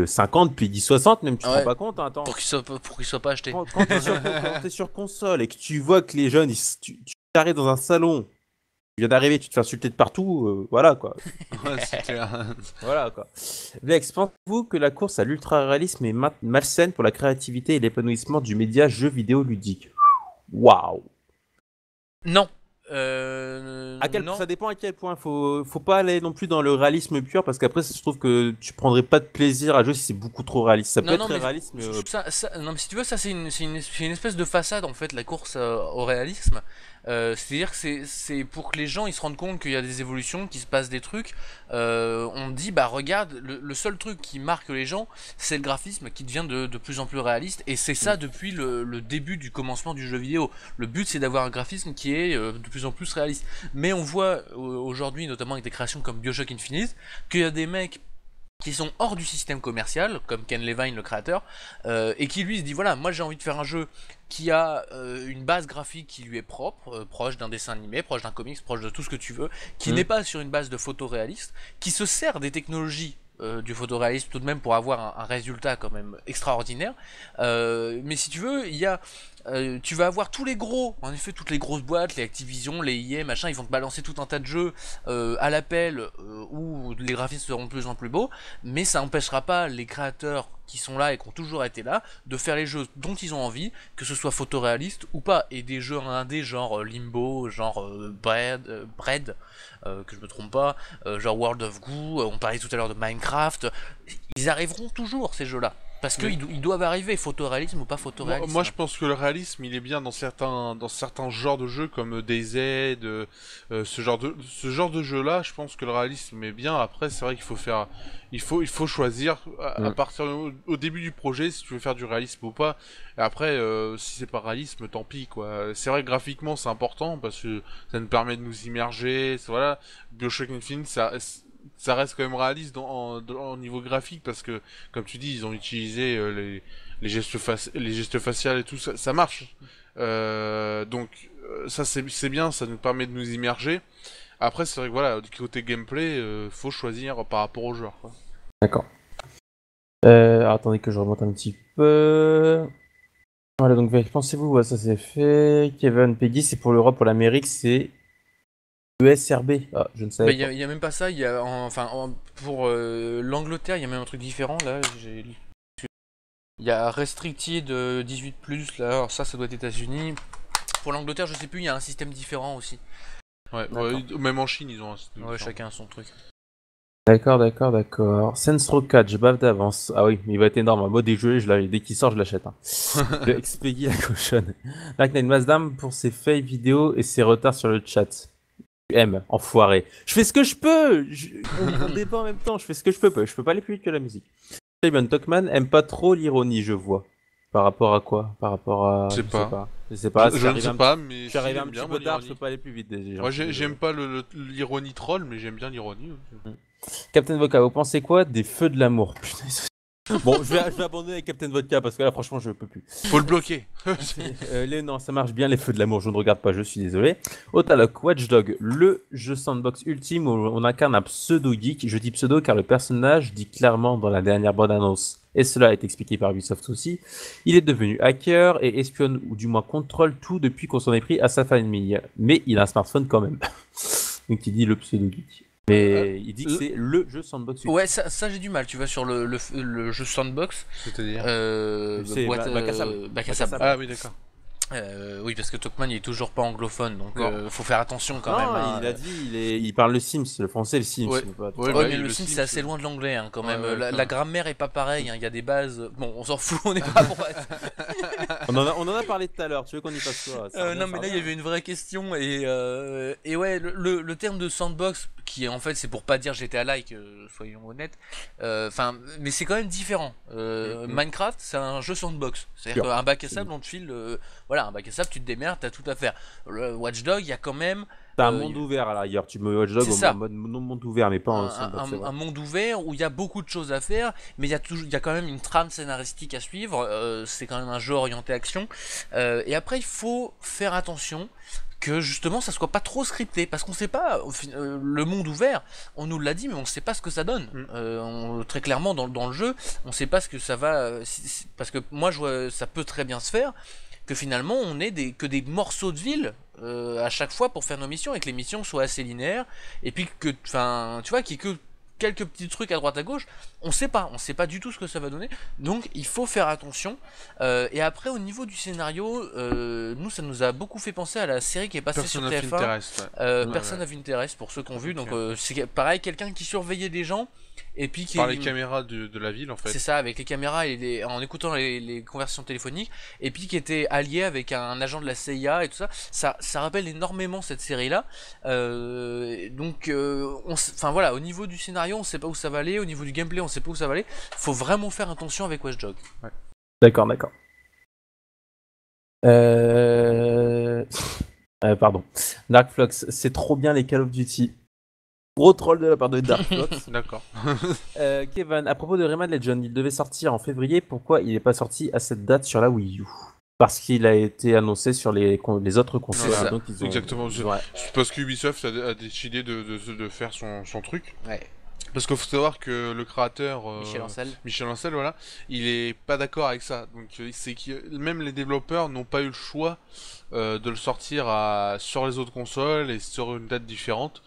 50, Peggy 60, même tu te rends Ouais. pas compte, hein, attends. Pour qu'il soit pas acheté. Quand t'es sur console et que tu vois que les jeunes, tu t'arrives dans un salon, tu viens d'arriver, tu te fais insulter de partout, voilà quoi. Ouais, c'est clair. Voilà quoi. Vex, pensez-vous que la course à l'ultra-réalisme est malsaine pour la créativité et l'épanouissement du média jeu vidéo ludique? Waouh! Non. Ça dépend à quel point. Faut pas aller non plus dans le réalisme pur parce qu'après, je trouve que tu prendrais pas de plaisir à jouer si c'est beaucoup trop réaliste. Ça peut être très mais réaliste, mais non, mais si tu veux, ça c'est une espèce de façade en fait, la course au réalisme. C'est-à-dire que c'est pour que les gens ils se rendent compte qu'il y a des évolutions, qu'il se passe des trucs. On dit bah regarde, le seul truc qui marque les gens, c'est le graphisme qui devient de plus en plus réaliste. Et c'est ça depuis le début du commencement du jeu vidéo. Le but c'est d'avoir un graphisme qui est de plus en plus réaliste. Mais on voit aujourd'hui, notamment avec des créations comme BioShock Infinite, qu'il y a des mecs qui sont hors du système commercial, comme Ken Levine le créateur, et qui lui se dit voilà, moi j'ai envie de faire un jeu qui a une base graphique qui lui est propre, proche d'un dessin animé, proche d'un comics, proche de tout ce que tu veux, qui n'est pas sur une base de photoréaliste, qui se sert des technologies du photoréalisme tout de même pour avoir un résultat quand même extraordinaire. Mais si tu veux, tu vas avoir tous les gros, en effet toutes les grosses boîtes, les Activision, les EA, machin, ils vont te balancer tout un tas de jeux à l'appel où les graphismes seront de plus en plus beaux, mais ça n'empêchera pas les créateurs qui sont là et qui ont toujours été là de faire les jeux dont ils ont envie, que ce soit photoréaliste ou pas, et des jeux indés genre Limbo, genre Bread, que je me trompe pas, genre World of Goo, on parlait tout à l'heure de Minecraft, ils arriveront toujours ces jeux-là. Parce qu'ils doivent arriver, photoréalisme ou pas photoréalisme. Moi, je pense que le réalisme, il est bien dans certains genres de jeux comme DayZ, ce genre de jeu-là. Je pense que le réalisme est bien. Après, c'est vrai il faut choisir à partir au début du projet si tu veux faire du réalisme ou pas. Et après, si c'est pas réalisme, tant pis quoi. C'est vrai que graphiquement, c'est important parce que ça nous permet de nous immerger. Voilà, BioShock Infinite, ça reste quand même réaliste au niveau graphique parce que, comme tu dis, ils ont utilisé les gestes faciaux et tout, ça marche. Donc, ça c'est bien, ça nous permet de nous immerger. Après, c'est vrai que voilà, du côté gameplay, faut choisir par rapport au joueur, quoi. d'accord. Attendez que je remonte un petit peu. Voilà, donc pensez-vous, ouais, ça c'est fait. Kevin Peggy, c'est pour l'Europe, pour l'Amérique, c'est ESRB. Ah, je ne savais Il pas. y a même pas ça, pour l'Angleterre, il y a même un truc différent là. Il y a Restricted 18+, là, alors ça doit être États-Unis. Pour l'Angleterre, je sais plus, il y a un système différent aussi. Ouais, même en Chine, ils ont un système Ouais, différent. chacun a son truc. D'accord. Sensro 4, je bave d'avance. Ah oui, il va être énorme. Moi, dès qu'il sort, je l'achète. Hein. Le Expeggy la cochonne. Dark Knight Mazdam pour ses fails vidéo et ses retards sur le chat. Tu aimes, enfoiré. Je fais ce que je peux. On débat en même temps. Je fais ce que je peux. Je peux pas aller plus vite que la musique. Simon Tuckman aime pas trop l'ironie, je vois. Par rapport à quoi? Par rapport à... Je sais pas. Je sais pas. Je ne sais pas, mais Je suis arrivé un j'aime petit bien peu tard, je l'ironie. peux pas aller plus vite. Déjà. Moi, j'aime pas l'ironie troll, mais j'aime bien l'ironie. Captain Voca, vous pensez quoi des feux de l'amour? Putain, Bon, je vais abandonner avec Captain Vodka parce que là, franchement, je peux plus. Faut le bloquer. Non, ça marche bien, les feux de l'amour, je ne regarde pas, je suis désolé. Otaloc, Watch Dogs, le jeu sandbox ultime où on incarne un pseudo-geek. Je dis pseudo car le personnage dit clairement dans la dernière bande-annonce, et cela est expliqué par Ubisoft aussi, il est devenu hacker et espionne, ou du moins contrôle tout depuis qu'on s'en est pris à sa famille. Mais il a un smartphone quand même. Donc il dit le pseudo-geek. Mais il dit que c'est le jeu sandbox ultime. Ouais, ça j'ai du mal, tu vois, sur le jeu sandbox. C'est-à-dire C'est Bac à sable. Bac à sable. Ah oui, d'accord. Oui, parce que Tokman il est toujours pas anglophone, donc faut faire attention quand Non, même. Hein. il a dit, il parle le Sims, le français, le Sims. Ouais. mais pas- Ouais, Ouais, bah, mais le le Sims Sims, c'est assez loin de l'anglais hein, quand même. Ouais, La grammaire est pas pareille, hein. Il y a des bases. Bon, on s'en fout, on est pas pour. On en a parlé tout à l'heure, tu veux qu'on y passe quoi? Ça revient, Non, ça mais là il y revient. avait une vraie question et ouais, le terme de sandbox qui en fait c'est pour pas dire GTA-like, soyons honnêtes. Enfin, mais c'est quand même différent. Minecraft c'est un jeu sandbox, c'est-à-dire Sûr. qu'un bac à sable on te file, voilà, un bac à sable tu te démerdes, t'as tout à faire. Le Watch Dogs il y a quand même T'as un monde ouvert à l'arrière, tu me Watch Dogs C'est ça. en mode monde ouvert, mais pas en sandbox, c'est vrai. un monde ouvert où il y a beaucoup de choses à faire, mais il y a quand même une trame scénaristique à suivre. C'est quand même un jeu orienté action. Et après, il faut faire attention que justement ça soit pas trop scripté, parce qu'on sait pas le monde ouvert. On nous l'a dit, mais on sait pas ce que ça donne. Très clairement dans le jeu, on sait pas ce que ça va. Parce que moi, je vois, ça peut très bien se faire que finalement on ait que des morceaux de ville à chaque fois pour faire nos missions et que les missions soient assez linéaires et puis que enfin tu vois qu'il y ait que quelques petits trucs à droite à gauche, on sait pas du tout ce que ça va donner, donc il faut faire attention. Et après au niveau du scénario, nous ça nous a beaucoup fait penser à la série qui est passée Person sur of TF1, Interest. Ouais. Person of Interest pour ceux qui ont vu. Donc c'est pareil, quelqu'un qui surveillait des gens et puis qui Par les caméras de la ville en fait. c'est ça, avec les caméras et en écoutant les conversations téléphoniques, et puis qui était allié avec un agent de la CIA et tout ça. Ça rappelle énormément cette série-là. Donc, enfin voilà, au niveau du scénario, on sait pas où ça va aller, au niveau du gameplay, on sait pas où ça va aller. Faut vraiment faire attention avec Watch Dogs. D'accord. Pardon. Dark Flux, c'est trop bien les Call of Duty. Gros troll de la part de Dark Flux. D'accord. Kevin, à propos de Rayman Legend, il devait sortir en février. Pourquoi il n'est pas sorti à cette date sur la Wii U? Parce qu'il a été annoncé sur les autres consoles. C'est ça. Donc ils ont, Exactement. ils ont- C'est parce que Ubisoft a décidé de faire son truc. Ouais. Parce qu'il faut savoir que le créateur Michel Ancel. voilà, il est pas d'accord avec ça. Donc c'est que même les développeurs n'ont pas eu le choix de le sortir sur les autres consoles et sur une date différente.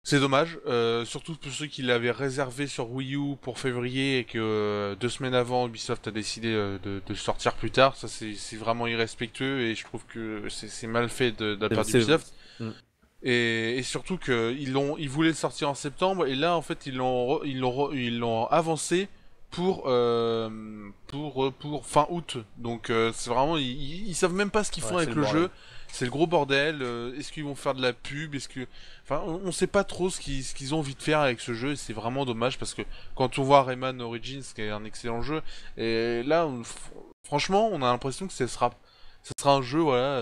C'est dommage, surtout pour ceux qui l'avaient réservé sur Wii U pour février et que 2 semaines avant Ubisoft a décidé de le sortir plus tard. Ça c'est vraiment irrespectueux et je trouve que c'est mal fait de la part d'Ubisoft. Et surtout ils voulaient le sortir en septembre et là en fait ils l'ont avancé pour fin août. Donc c'est vraiment ils savent même pas ce qu'ils font avec le jeu. C'est le gros bordel. Est-ce qu'ils vont faire de la pub? Enfin, on sait pas trop ce qu'ils ont envie de faire avec ce jeu. Et c'est vraiment dommage parce que quand on voit Rayman Origins, qui est un excellent jeu, et là, franchement, on a l'impression que ça sera un jeu, voilà.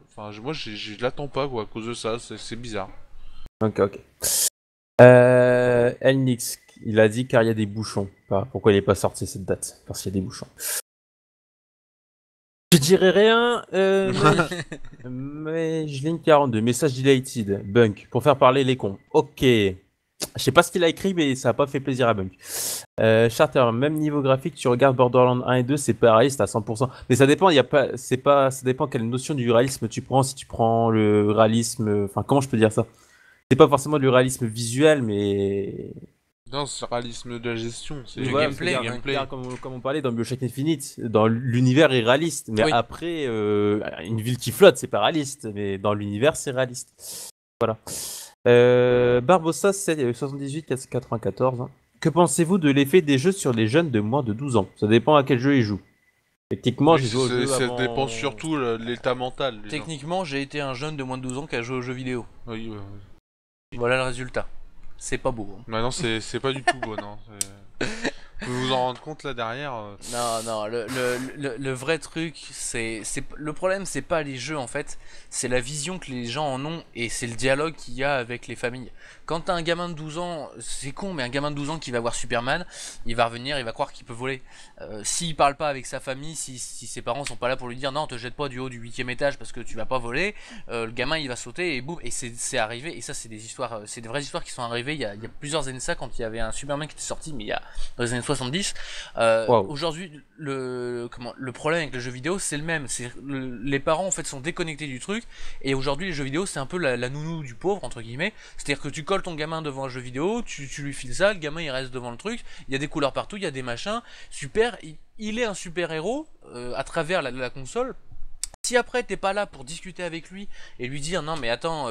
Enfin, moi, je l'attends pas, quoi, à cause de ça. C'est bizarre. Ok. Elnix, il a dit car il y a des bouchons. Pourquoi il n'est pas sorti cette date? Parce qu'il y a des bouchons. Je dirais rien, mais je l'ai une 42. Message deleted. Bunk. Pour faire parler les cons. Ok. Je sais pas ce qu'il a écrit, mais ça a pas fait plaisir à Bunk. Charter, même niveau graphique, tu regardes Borderlands 1 et 2, c'est pas réaliste à 100%. Mais ça dépend, ça dépend quelle notion du réalisme tu prends. Si tu prends le réalisme, enfin, comment je peux dire ça? C'est pas forcément du réalisme visuel, mais Non, c'est le réalisme de la gestion. C'est Du ouais, gameplay, parce que gameplay. regarde, comme on parlait dans Bioshock Infinite, dans l'univers est réaliste, mais Oui. après une ville qui flotte, c'est pas réaliste, mais dans l'univers c'est réaliste. Voilà. Barbossa 78 94. Hein. Que pensez-vous de l'effet des jeux sur les jeunes de moins de 12 ans? Ça dépend à quel jeu ils jouent. Techniquement, j'ai joué au jeu ça avant... dépend surtout de l'état mental. des gens. Techniquement, j'ai été un jeune de moins de 12 ans qui a joué aux jeux vidéo. Oui, Voilà le résultat. C'est pas beau. Hein. Maintenant, c'est pas du tout beau, non. Vous vous en rendre compte là derrière. Non, le vrai truc, le problème, c'est pas les jeux en fait, c'est la vision que les gens en ont et c'est le dialogue qu'il y a avec les familles. Quand t'as un gamin de 12 ans, c'est con, mais un gamin de 12 ans qui va voir Superman, il va revenir, il va croire qu'il peut voler. S'il parle pas avec sa famille, si ses parents sont pas là pour lui dire non, te jette pas du haut du 8ème étage parce que tu vas pas voler, le gamin il va sauter et boum, et c'est arrivé, et ça c'est des histoires, c'est des vraies histoires qui sont arrivées il y a plusieurs années de ça, quand il y avait un Superman qui était sorti, mais il y a dans les années 70. Wow. Aujourd'hui, le problème avec le jeu vidéo, c'est le même. Les parents en fait sont déconnectés du truc, et aujourd'hui les jeux vidéo c'est un peu la nounou du pauvre entre guillemets. C'est-à-dire que tu colles ton gamin devant un jeu vidéo, tu lui files ça, le gamin il reste devant le truc. Il y a des couleurs partout, il y a des machins. Super, il est un super héros à travers la console. Si après t'es pas là pour discuter avec lui et lui dire non mais attends,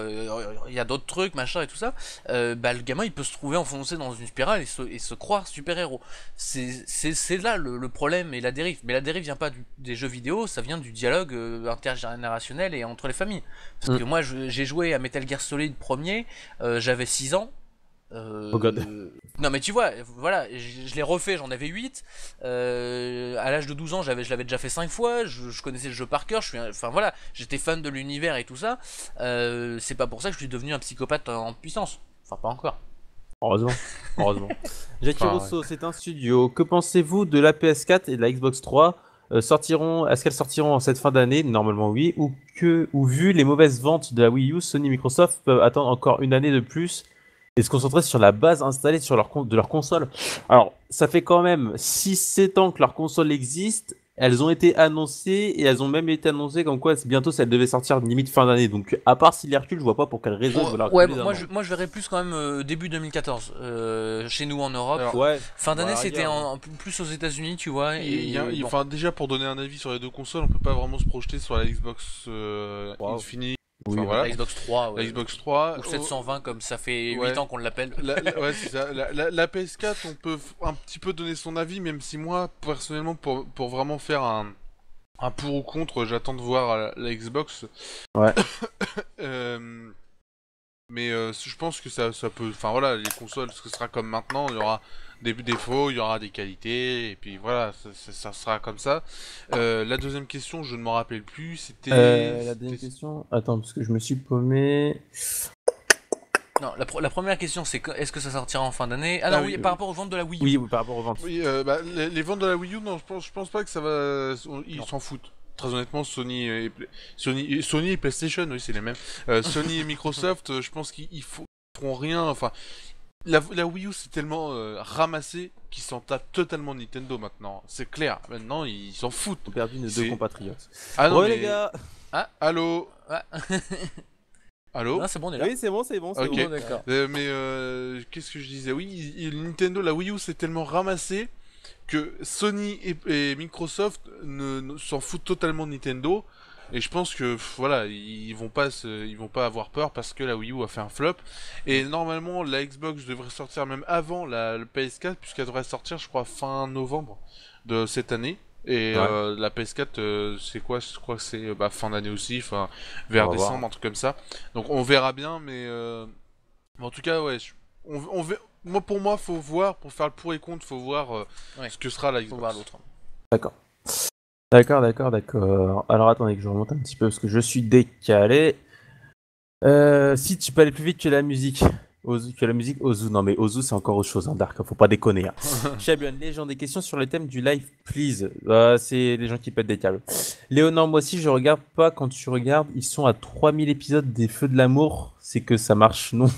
il y a d'autres trucs machin et tout ça, bah le gamin il peut se trouver enfoncé dans une spirale et se croire super héros. C'est là le problème et la dérive. Mais la dérive vient pas des jeux vidéo, ça vient du dialogue intergénérationnel et entre les familles. Parce que moi j'ai joué à Metal Gear Solid premier, j'avais 6 ans. Oh god. Non mais tu vois, voilà, je l'ai refait, j'en avais 8. À l'âge de 12 ans, je l'avais déjà fait 5 fois, je connaissais le jeu par cœur, enfin voilà, j'étais fan de l'univers et tout ça. C'est pas pour ça que je suis devenu un psychopathe en puissance. Enfin pas encore. Heureusement. Heureusement. Jackie Enfin, Rousseau, c'est un studio. Que pensez-vous de la PS4 et de la Xbox 3 est-ce qu'elles sortiront en cette fin d'année? Normalement oui. Ou vu les mauvaises ventes de la Wii U, Sony et Microsoft peuvent attendre encore une année de plus et se concentrer sur la base installée sur de leur console. Alors, ça fait quand même 6-7 ans que leur console existe. Elles ont été annoncées et elles ont même été annoncées comme quoi bientôt ça devait sortir limite fin d'année. Donc, à part s'il les recule, je vois pas pour quelle raison ils veulent la Ouais, reculer moi d'un an. moi je verrais plus quand même début 2014 chez nous en Europe. Alors, Ouais. Fin d'année Bah, c'était regarde. plus aux États-Unis, tu vois. Bon. enfin, déjà pour donner un avis sur les deux consoles, on peut pas vraiment se projeter sur la Xbox Wow. Infinite. Oui, Enfin, voilà. La Xbox 3, La Xbox 3. ou 720 comme ça fait 8 Ouais. ans qu'on l'appelle. Ouais, c'est ça. La PS4, on peut un petit peu donner son avis, même si moi, personnellement, pour vraiment faire un pour ou contre, j'attends de voir la Xbox. Ouais. Mais je pense que ça peut. Enfin voilà, les consoles, ce sera comme maintenant. Il y aura des défauts, il y aura des qualités, et puis voilà, ça sera comme ça. La deuxième question, je ne m'en rappelle plus. C'était. La deuxième question. Attends, parce que je me suis paumé. Non, la première question c'est est-ce que ça sortira en fin d'année? Ah Ah non, oui. oui, par rapport aux ventes de la Wii U. Oui, oui, par rapport aux ventes. Oui, bah, les ventes de la Wii U, non, je pense pas que ça va. Ils Non. s'en foutent. Très honnêtement, Sony et PlayStation, oui, c'est les mêmes. Sony et Microsoft, je pense qu'ils feront rien. Enfin, la Wii U, c'est tellement ramassé qu'ils s'en tapent totalement Nintendo maintenant. C'est clair. Maintenant, ils s'en foutent. On a perdu nos deux C'est- compatriotes. Ah non, Ouais, mais... les gars. Allô Ah. Allô Non, c'est bon, on est là. Oui, c'est bon, c'est bon. Ok. Bon, d'accord. Qu'est-ce que je disais? Oui, Nintendo, la Wii U, c'est tellement ramassé que Sony et Microsoft s'en foutent totalement de Nintendo. Et je pense que voilà, ils vont pas avoir peur parce que la Wii U a fait un flop. Et normalement, la Xbox devrait sortir même avant le PS4 puisqu'elle devrait sortir, je crois, fin novembre de cette année. Et Ouais. la PS4, c'est quoi? Je crois que c'est fin d'année aussi, enfin vers On va voir. décembre, un truc comme ça. Donc on verra bien, mais en tout cas, ouais, moi pour moi, faut voir pour faire le pour et contre, faut voir Ouais. ce que sera la Faut Xbox. voir l'autre. D'accord. D'accord. Alors attendez que je remonte un petit peu parce que je suis décalé. Si tu peux aller plus vite que la musique. Que la musique Ozu. Non mais Ozu c'est encore autre chose, hein, Dark, faut pas déconner. Hein. Shabion, les gens, des questions sur le thème du live, please. C'est les gens qui pètent des câbles. Léonore, moi aussi je regarde pas. Quand tu regardes, ils sont à 3000 épisodes des Feux de l'amour. C'est que ça marche, non?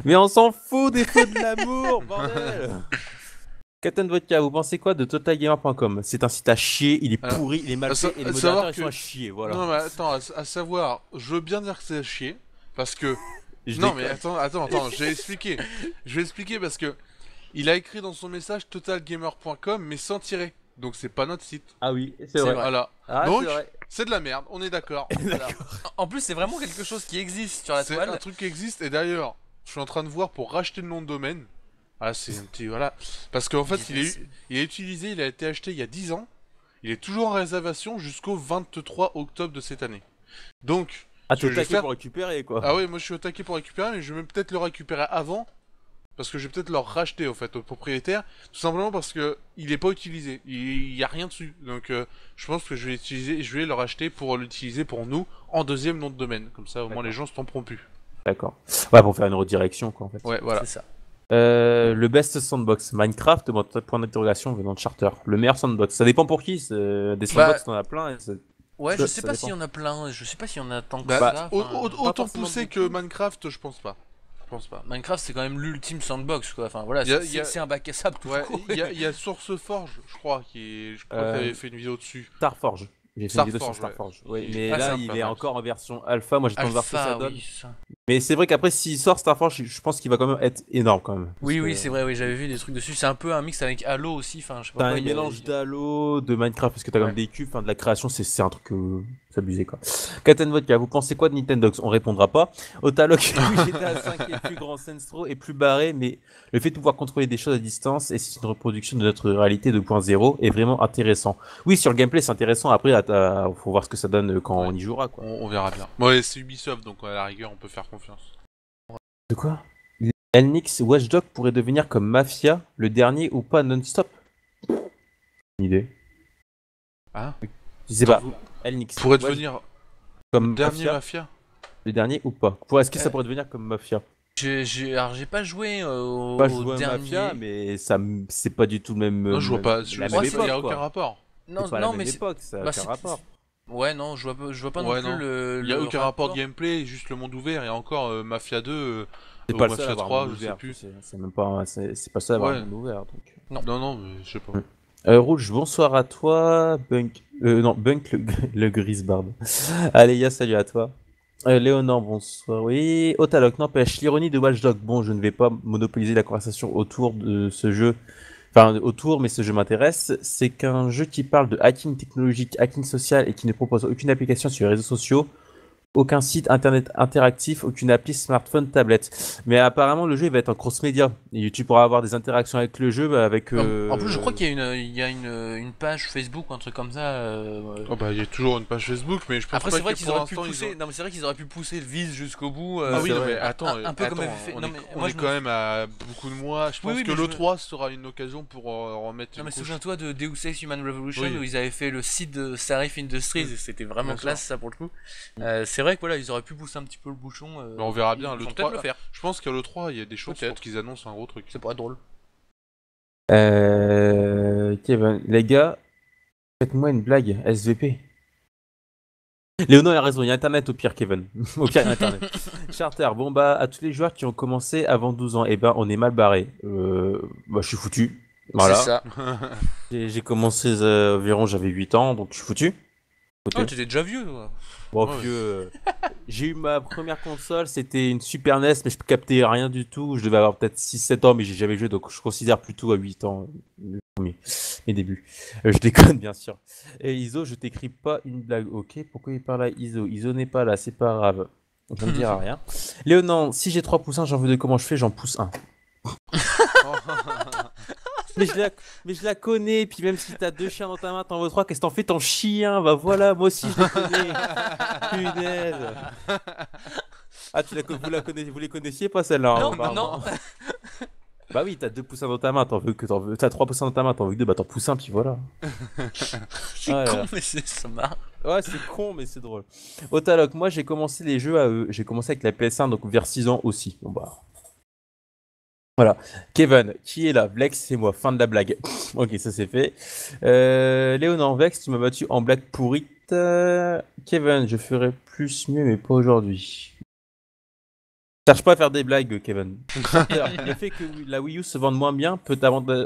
Mais on s'en fout des Feux de l'amour, bordel! Captain Vodka, vous pensez quoi de TotalGamer.com? C'est un site à chier, il est Alors, pourri, il est mal à fait et les savoir modérateurs ils que- sont à chier, voilà. Non mais attends, à savoir, je veux bien dire que c'est à chier parce que Je non déconne. mais attends, je vais expliquer. Je vais expliquer parce que il a écrit dans son message totalgamer.com mais sans tirer. Donc c'est pas notre site. Ah oui, c'est C'est vrai. vrai. Voilà. Ah, Donc c'est vrai. c'est de la merde, on est d'accord. Voilà. En plus, c'est vraiment quelque chose qui existe sur la C'est toile. un truc qui existe et d'ailleurs, je suis en train de voir pour racheter le nom de domaine. Ah, c'est un petit voilà parce qu'en fait, il est utilisé, il a été acheté il y a 10 ans. Il est toujours en réservation jusqu'au 23 octobre de cette année. Donc, Ah, je vais t'es taqué faire- pour récupérer quoi. ah ouais, moi je suis au taquet pour récupérer, mais je vais même peut-être le récupérer avant. parce que je vais peut-être leur racheter en fait au propriétaire, tout simplement parce que il est pas utilisé, il y a rien dessus. Donc je pense que je vais le racheter pour l'utiliser pour nous en deuxième nom de domaine. Comme ça, au moins les gens se tromperont plus. D'accord. Ouais, pour faire une redirection, quoi, en fait. Ouais, voilà. C'est ça. Le best sandbox, Minecraft, point d'interrogation venant de Charter. Le meilleur sandbox, ça dépend pour qui. Des sandbox, t'en as plein. Ouais, Ça- je sais ça pas dépend. s'il y en a plein, je sais pas s'il y en a tant que Bah, ça. enfin, autant forcément poussé beaucoup. que Minecraft, je pense pas. Je pense pas. Minecraft c'est quand même l'ultime sandbox quoi. Enfin voilà, Y a- c'est un bac à sable tout Ouais, court. il y a SourceForge, je crois que t'avais fait une vidéo dessus. Starforge. J'ai fait une vidéo sur Starforge, Starforge. Oui, ouais. mais Ah, là, c'est un il pas est mal. encore en version alpha. Moi, j'attends de voir ce que ça Alpha, donne. oui, ça. Mais c'est vrai qu'après, s'il sort Starforge, je pense qu'il va quand même être énorme quand même. Parce Oui, que oui, c'est vrai, oui, j'avais vu des trucs dessus. C'est un peu un mix avec Halo aussi. Enfin, je sais pas. T'as quoi, un il y a- mélange d'Halo, de Minecraft, parce que t'as Ouais. comme des cubes, enfin de la création, c'est un truc c'est abusé quoi. Katen Vodka, vous pensez quoi de Nintendox? On répondra pas. Otaloc, oui, GTA 5 est plus grand, Sensro est plus barré, mais le fait de pouvoir contrôler des choses à distance et c'est une reproduction de notre réalité 2.0 est vraiment intéressant. Oui, sur le gameplay c'est intéressant, après faut voir ce que ça donne quand Ouais. on y jouera quoi. On verra bien. Ouais, c'est Ubisoft, donc à la rigueur, on peut faire confiance. De quoi? Elnix Watch Dogs pourrait devenir comme Mafia, le dernier ou pas non-stop? Une idée. Ah, Je sais pas. Vous- Elnix. pourrait Watch devenir comme dernier Mafia. Mafia. Le dernier ou pas? Est-ce que ça pourrait devenir comme Mafia? Alors j'ai pas joué Pas au joué à dernier. Mafia, mais c'est pas du tout le même. Non, je vois pas. la Je même sais pas, époque, il y a quoi. aucun rapport. Non, C'est pas non, la même mais c'est- époque, ça a bah, aucun c'est- rapport. Ouais, non, je vois pas Ouais, non non. plus le. Il y a le aucun rapport de gameplay, juste le monde ouvert et encore Mafia 2 C'est ou pas le seul à Mafia avoir 3, un monde je sais ouvert. plus. C'est même pas, c'est pas ça d'avoir Ouais. un monde ouvert. Donc. Non, mais je sais pas. Rouge, bonsoir à toi. Bunk, non, Bunk le Grisbard. Allez, salut à toi. Léonore, bonsoir. Oui, Otaloc, n'empêche, l'ironie de Watch Dogs. Bon, je ne vais pas monopoliser la conversation autour de ce jeu. Enfin, autour, mais ce jeu m'intéresse. C'est qu'un jeu qui parle de hacking technologique, hacking social et qui ne propose aucune application sur les réseaux sociaux. Aucun site internet interactif, aucune appli smartphone, tablette. Mais apparemment, le jeu il va être en cross-média. Et tu pourras avoir des interactions avec le jeu, avec. En plus, je crois qu'il y a une page Facebook ou un truc comme ça. Oh bah, il y a toujours une page Facebook, mais je pense Après, pas c'est vrai que qu'ils pour auraient pu l'instant, pousser. Non, mais c'est vrai qu'ils auraient pu pousser le vice jusqu'au bout. Ah oui, c'est non, vrai. mais attends, Un peu comme attends, avait fait- on non, est, mais on moi, est je quand même à beaucoup de mois. Je pense Oui, que mais le je me- 3 sera une occasion pour remettre Non une mais couche. souviens-toi de Deus Ex Human Revolution Oui. où ils avaient fait le site de Sarif Industries et c'était vraiment Bien classe ça pour le coup. C'est vrai que voilà ils auraient pu pousser un petit peu le bouchon. Mais on verra bien, ils le vont 3. peut-être le faire. Je pense qu'à l'E3, il y a des chances Peut-être. pour qu'ils annoncent un gros truc. C'est pas drôle. Kevin, les gars, faites-moi une blague, SVP. Léonard a raison, il y a Internet au pire, Kevin. Au pire, il y a Internet. Charter, bon bah, à tous les joueurs qui ont commencé avant 12 ans, eh ben, on est mal barré. Bah, je suis foutu. Voilà. C'est ça. J'ai commencé environ, j'avais 8 ans, donc je suis foutu. Oh, t'étais déjà vieux toi. Bon, Ouais. vieux, j'ai eu ma première console, c'était une Super NES, mais je captais rien du tout. Je devais avoir peut-être 6-7 ans, mais j'ai jamais joué, donc je considère plutôt à 8 ans mes débuts. Je déconne, bien sûr. Et Iso, je t'écris pas une blague. Ok, pourquoi il parle à Iso? Iso n'est pas là, c'est pas grave. Je ne dirai rien. Léonan, si j'ai 3 poussins, j'en veux 2, comment je fais? J'en pousse un. Mais je la connais, puis même si t'as 2 chiens dans ta main, t'en veux 3, qu'est-ce que t'en fais ton chien? Bah voilà, moi aussi je le connais. Punaise. Ah, vous les connaissiez pas celle-là? Non, hein, pardon. non. Bah oui, t'as 2 poussins dans ta main, t'as 3 poussins dans ta main, t'en veux que 2, bah t'en pousses un, puis voilà. C'est Ah là con là. mais ça marche. Ouais, c'est con, mais c'est drôle. Otaloc, moi j'ai commencé les jeux j'ai commencé avec la PS1, donc vers 6 ans aussi. Bon bah. Voilà. Kevin, qui est là? Vlex, c'est moi. Fin de la blague. Ok, ça c'est fait. Léonard Vex, tu m'as battu en blague pourrite. Kevin, je ferai plus mieux, mais pas aujourd'hui. Cherche pas à faire des blagues, Kevin. Le fait que la Wii U se vende moins bien peut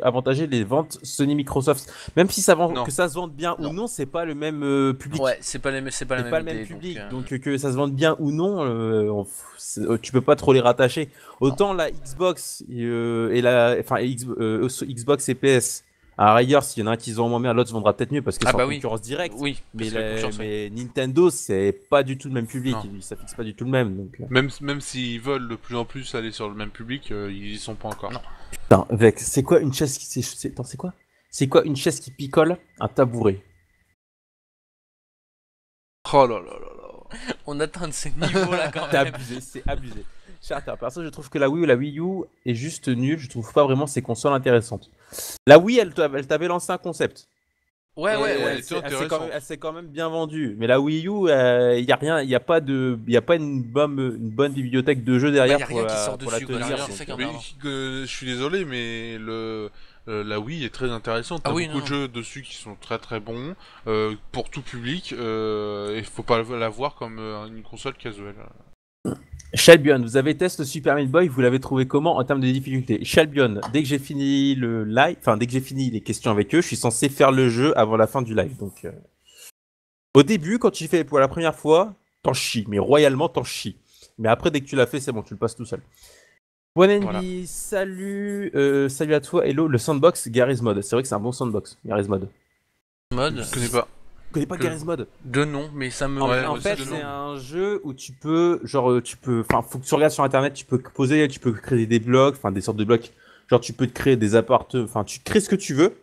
avantager les ventes Sony Microsoft. Même si Non. que ça se vende bien Non. ou non, c'est pas le même public. Ouais, c'est pas la même C'est pas le même idée, public, donc, donc que ça se vende bien ou non, tu peux pas trop les rattacher. Autant la Xbox et Xbox et PS. À la rigueur, s'il y en a un qui se vend moins bien, l'autre se vendra peut-être mieux parce que Ah c'est bah en oui. concurrence directe. Oui, Mais, c'est la concurrence, mais Nintendo, c'est pas du tout le même public, Non. ça fixe pas du tout le même. Donc, Même s'ils veulent de plus en plus aller sur le même public, ils y sont pas encore. Non. Putain, Vex, c'est quoi une chaise qui attends, c'est quoi? C'est quoi une chaise qui picole? Un tabouret. Oh là là là là. On atteint de ces niveaux là quand C'est même. abusé, c'est abusé. Charter. Perso, je trouve que la Wii ou la Wii U est juste nulle. Je trouve pas vraiment ces consoles intéressantes. La Wii, elle t'avait lancé un concept. Ouais, Elle s'est quand même bien vendue. Mais la Wii U, il y a rien, il y a pas une bonne bibliothèque de jeux derrière y a rien qui sort pour la dessus, quoi. tenir. Rien, c'est Donc, qu'un Je suis désolé, mais la Wii est très intéressante. T'as beaucoup de jeux dessus qui sont très très bons pour tout public. Et faut pas la voir comme une console casuelle. Shelbion, vous avez testé Super Meat Boy, vous l'avez trouvé comment en termes de difficulté? Shelbion, dès que j'ai fini le live, enfin dès que j'ai fini les questions avec eux, je suis censé faire le jeu avant la fin du live. Donc, au début, quand tu fais pour la première fois, t'en chies, mais royalement t'en chies. Mais après, dès que tu l'as fait, c'est bon, tu le passes tout seul. Bonenby, salut à toi, hello, le sandbox Garry's Mod. C'est vrai que c'est un bon sandbox, Garry's Mod. Je connais pas. Tu connais pas Garry's Mod? De nom, mais ça me. En fait, c'est un jeu où tu peux, faut que tu regardes sur internet, tu peux créer des blocs, enfin des sortes de blocs. Genre, tu peux te créer des appartements, enfin, tu crées ce que tu veux.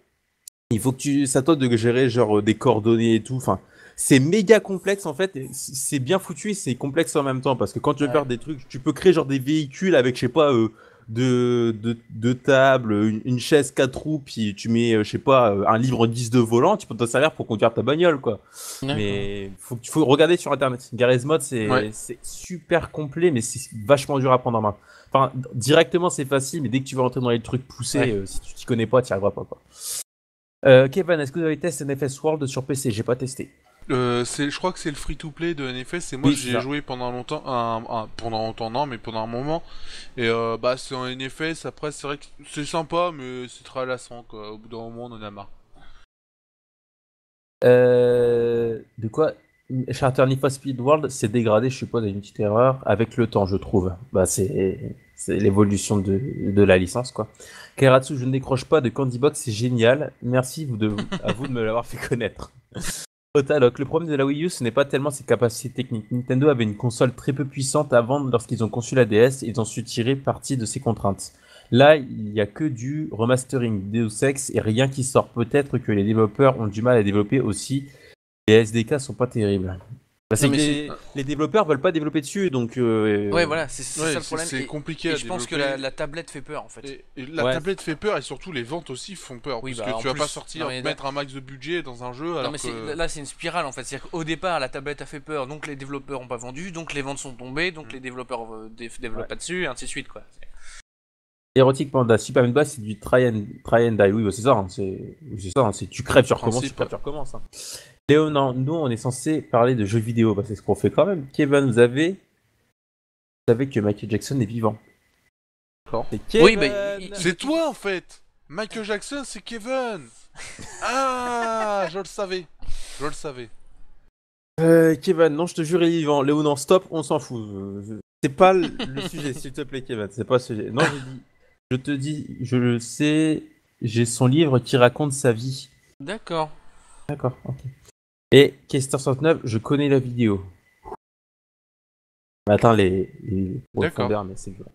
Il faut que ça t'aide de gérer genre des coordonnées et tout. Enfin, c'est méga complexe en fait. C'est bien foutu et c'est complexe en même temps parce que quand tu veux faire des trucs, tu peux créer genre des véhicules avec, je sais pas, deux tables, une chaise, 4 roues, puis tu mets, je sais pas, un livre en guise de volant, tu peux t'en servir pour conduire ta bagnole, quoi. Mais faut regarder sur internet. Garry's Mod, c'est super complet, mais c'est vachement dur à prendre en main. Enfin, directement, c'est facile, mais dès que tu vas rentrer dans les trucs poussés, si tu t'y connais pas, tu n'y arriveras pas, quoi. Kevin, est-ce que vous avez testé NFS World sur PC? J'ai pas testé. Je crois que c'est le free-to-play de NFS et moi j'y ai joué pendant longtemps, non, mais pendant un moment. Et c'est en NFS, après c'est vrai que c'est sympa, mais c'est très lassant, quoi. Au bout d'un moment on en a marre. De quoi? Charter Need for Speed World s'est dégradé, je suppose, à une petite erreur avec le temps, je trouve. C'est l'évolution de la licence, quoi. Kairatsu, je ne décroche pas de Candy Box, c'est génial. Merci à vous de me l'avoir fait connaître. Otaloc, le problème de la Wii U, ce n'est pas tellement ses capacités techniques. Nintendo avait une console très peu puissante à vendre lorsqu'ils ont conçu la DS et ils ont su tirer parti de ces contraintes. Là, il n'y a que du remastering Deus Ex et rien qui sort. Peut-être que les développeurs ont du mal à développer aussi. Les SDK sont pas terribles. Les développeurs veulent pas développer dessus, donc. Ouais, voilà, c'est ça le problème. C'est compliqué. Et je pense que la tablette fait peur en fait. Et la tablette fait peur et surtout les ventes aussi font peur. Oui, parce que tu vas pas sortir, mettre un max de budget dans un jeu. Alors là, c'est une spirale en fait. C'est-à-dire qu'au départ, la tablette a fait peur, donc les développeurs ont pas vendu, donc les ventes sont tombées, donc les développeurs développent pas dessus, et ainsi de suite, quoi. Erotic Panda, Super Meat Boy, c'est du try and die. Oui, c'est ça. C'est tu crèves, tu recommences, tu recommences. Léo, non, nous on est censé parler de jeux vidéo, c'est ce qu'on fait quand même. Kevin, vous savez que Michael Jackson est vivant. D'accord. Oui, c'est toi en fait. Michael Jackson, c'est Kevin. Ah, je le savais. Kevin, non, je te jure, il est vivant. Léo, non, stop, on s'en fout. C'est pas le sujet, s'il te plaît, Kevin. C'est pas le sujet. Non, je le sais, j'ai son livre qui raconte sa vie. D'accord, ok. Et Kester69, je connais la vidéo. Attends, les profondeurs, mais c'est vrai.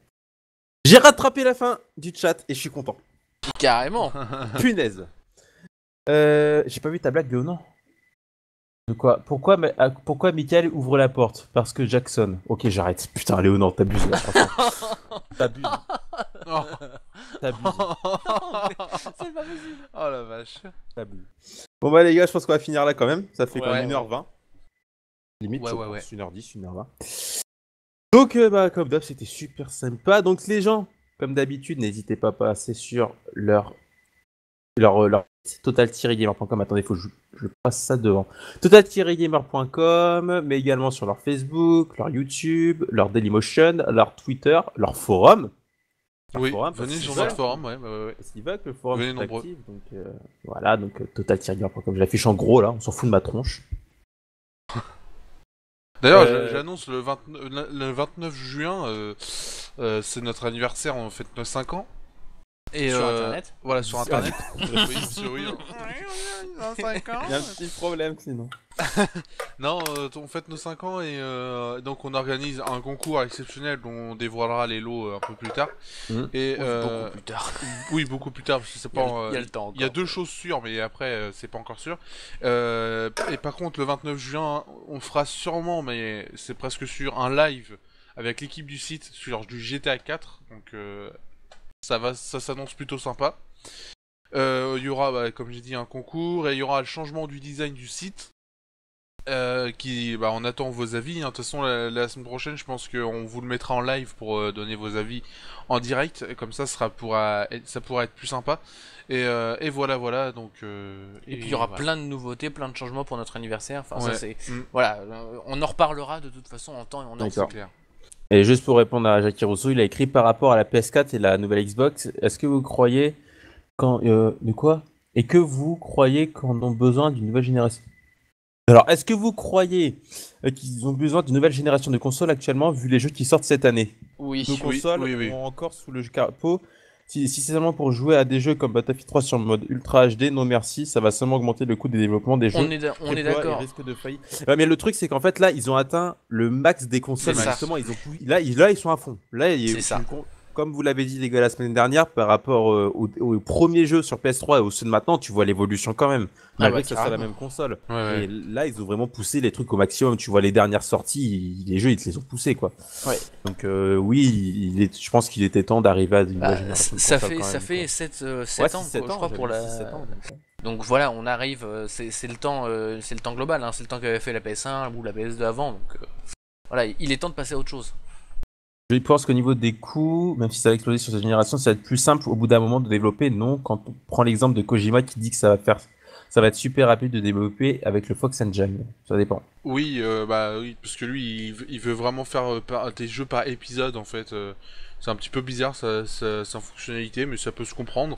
J'ai rattrapé la fin du chat et je suis content. Carrément. Punaise. J'ai pas vu ta blague, Léo, non? De quoi? Pourquoi Michael ouvre la porte? Parce que Jackson. Ok, j'arrête. Putain, Léonard, t'abuses là. T'abuses. T'abuses. C'est pas possible. Oh la vache. T'abuses. Bon bah les gars, je pense qu'on va finir là quand même. Ça fait quand même 1h20. Limite, ouais. 1h10, 1h20. Donc comme d'hab, c'était super sympa. Donc les gens, comme d'habitude, n'hésitez pas à passer sur leur total-gamer.com. Attendez, faut que je passe ça devant. total-gamer.com, mais également sur leur Facebook, leur YouTube, leur Dailymotion, leur Twitter, leur forum. Venez sur notre forum, ouais. Parce qu'il va que le forum est actif. Donc voilà, donc total-gamer.com. Je l'affiche en gros là, on s'en fout de ma tronche. D'ailleurs, j'annonce le 29 juin, c'est notre anniversaire, on fête nos 5 ans. Et sur internet. Voilà, sur internet. Il y a un petit problème sinon. Non, on fête nos 5 ans et donc on organise un concours exceptionnel dont on dévoilera les lots un peu plus tard. Et beaucoup plus tard. Oui, beaucoup plus tard parce que c'est pas. Il y a le temps. Il y a 2 choses sûres, mais après c'est pas encore sûr. Et par contre, le 29 juin, on fera sûrement, mais c'est presque sûr, un live avec l'équipe du site sur du GTA 4, donc ça s'annonce plutôt sympa. Il y aura, comme j'ai dit, un concours, et il y aura le changement du design du site. On attend vos avis. De toute façon, la semaine prochaine, je pense qu'on vous le mettra en live pour donner vos avis en direct. Et comme ça, ça pourra être plus sympa. Et voilà. Donc. Et puis il y aura plein de nouveautés, plein de changements pour notre anniversaire. Enfin, ça c'est. Voilà, on en reparlera de toute façon en temps et en heure. C'est clair. Et juste pour répondre à Jackie Rousseau, il a écrit par rapport à la PS4 et la nouvelle Xbox. Est-ce que vous croyez de quoi? Et que vous croyez qu'on a besoin d'une nouvelle génération? Alors, est-ce que vous croyez qu'ils ont besoin d'une nouvelle génération de consoles actuellement, vu les jeux qui sortent cette année? Oui. Nos consoles sont encore sous le capot. Si c'est seulement pour jouer à des jeux comme Battlefield 3 sur le mode Ultra HD, non merci, ça va seulement augmenter le coût des développements des jeux. On est d'accord. Risque de faillite. Ouais, mais le truc, c'est qu'en fait, là, ils ont atteint le max des consoles. Justement, là, ils sont à fond. Là, c'est ça. Comme vous l'avez dit, les gars, la semaine dernière, par rapport au premier jeu sur PS3 et au ceux de maintenant, tu vois l'évolution quand même. Malgré que ça soit la même console. Ouais. Et là, ils ont vraiment poussé les trucs au maximum. Tu vois, les dernières sorties, les jeux, ils te les ont poussés, quoi. Ouais. Donc, oui, je pense qu'il était temps d'arriver à une nouvelle génération. Ça fait 7 ans, je crois, pour la. 7 ans, donc voilà, on arrive, c'est le temps global, hein, c'est le temps qu'avait fait la PS1 ou la PS2 avant. Donc voilà, il est temps de passer à autre chose. Je pense qu'au niveau des coûts, même si ça va exploser sur cette génération, ça va être plus simple au bout d'un moment de développer. Non, quand on prend l'exemple de Kojima qui dit que ça va être super rapide de développer avec le Fox Engine. Ça dépend. Oui, parce que lui, il veut vraiment faire des jeux par épisode en fait. C'est un petit peu bizarre sa fonctionnalité, mais ça peut se comprendre.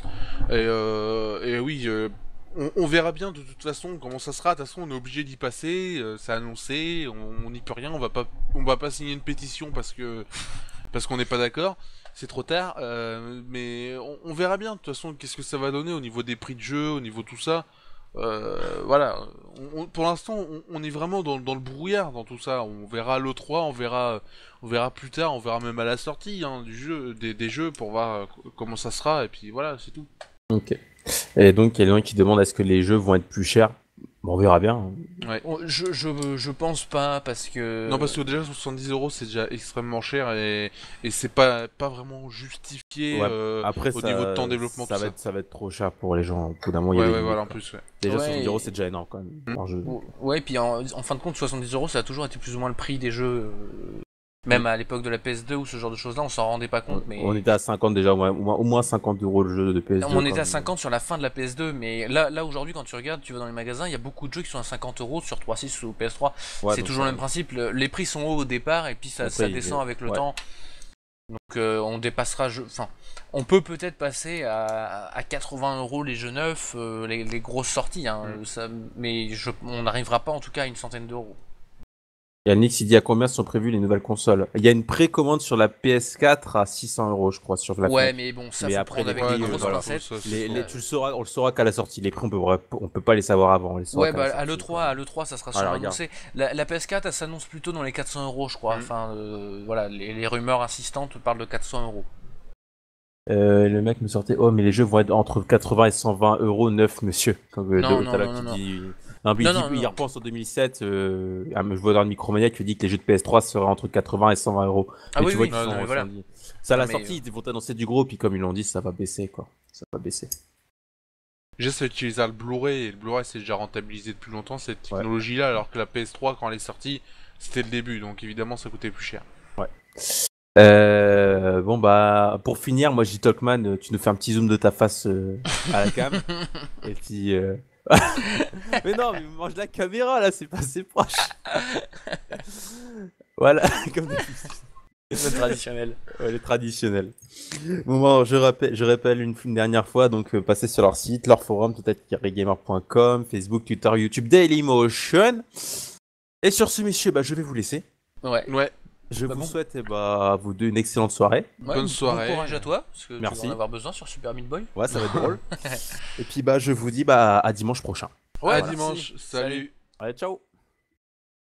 Et oui. On verra bien de toute façon comment ça sera. De toute façon, on est obligé d'y passer. C'est annoncé. On n'y peut rien. On va pas signer une pétition parce qu'on n'est pas d'accord. C'est trop tard. Mais on verra bien. De toute façon, qu'est-ce que ça va donner au niveau des prix de jeu, au niveau de tout ça. Voilà. Pour l'instant, on est vraiment dans le brouillard dans tout ça. On verra à l'E3, on verra plus tard, on verra même à la sortie du jeu, des jeux pour voir comment ça sera. Et puis voilà, c'est tout. Ok. Et donc, il y a des gens qui demandent est-ce que les jeux vont être plus chers. Bon, on verra bien. Ouais. Je pense pas parce que. Non, parce que déjà 70€ c'est déjà extrêmement cher et c'est pas vraiment justifié après, au niveau de temps de développement. Ça va être trop cher pour les gens. Au bout d'un moment, voilà, en plus. Ouais. Déjà 70€, c'est déjà énorme quand même. Par jeu. Ouais, puis en fin de compte, 70€, ça a toujours été plus ou moins le prix des jeux. Même à l'époque de la PS2 ou ce genre de choses-là, on s'en rendait pas compte. Mais... On était à 50 déjà, au moins 50€ le jeu de PS2. On était à 50 sur la fin de la PS2, mais là aujourd'hui, quand tu regardes, tu vas dans les magasins, il y a beaucoup de jeux qui sont à 50€ sur 3.6 ou PS3. C'est toujours le même principe. Les prix sont hauts au départ et puis ça descend avec le temps. Donc on dépassera. Enfin, on peut peut-être passer à 80€ les jeux neufs, les grosses sorties, hein, mais on n'arrivera pas en tout cas à une centaine d'euros. Yannick, il dit à combien sont prévues les nouvelles consoles. Il y a une précommande sur la PS4 à 600€, je crois, sur la Ouais, mais bon, ça faut après, prendre avec des grosses pincettes. On le saura qu'à la sortie. Les prix, on peut pas les savoir avant. À l'E3, ça sera sûrement annoncé. La PS4, elle s'annonce plutôt dans les 400€, je crois. Enfin, voilà, les rumeurs insistantes parlent de 400€. Le mec me sortait, mais les jeux vont être entre 80 et 120€ neuf, monsieur. Il repense en 2007, je vois dans le Micromania qui dit que les jeux de PS3 seraient entre 80 et 120€. Ah oui, voilà. Ça, à la sortie, ils vont annoncer du gros, puis comme ils l'ont dit, ça va baisser, quoi. Ça va baisser. Déjà, ça utilise le Blu-ray, et le Blu-ray c'est déjà rentabilisé depuis longtemps, cette technologie-là, alors que la PS3, quand elle est sortie, c'était le début, donc évidemment, ça coûtait plus cher. Ouais. Pour finir, moi je dis Talkman, tu nous fais un petit zoom de ta face à la cam. Et puis. Mais non, mais mange la caméra là, c'est pas assez proche. Voilà, comme le traditionnel. Ouais, le traditionnel. Bon, je rappelle une dernière fois, donc passez sur leur site, leur forum, peut-être Facebook, Twitter, YouTube, Dailymotion. Et sur ce, messieurs, je vais vous laisser. Ouais. Je vous souhaite à vous deux une excellente soirée. Bonne soirée. Bon courage à toi, parce que merci. Tu vas en avoir besoin sur Super Meat Boy. Ouais, ça va être drôle. Et puis je vous dis à dimanche prochain. Ouais, à dimanche. Salut. Allez, ciao.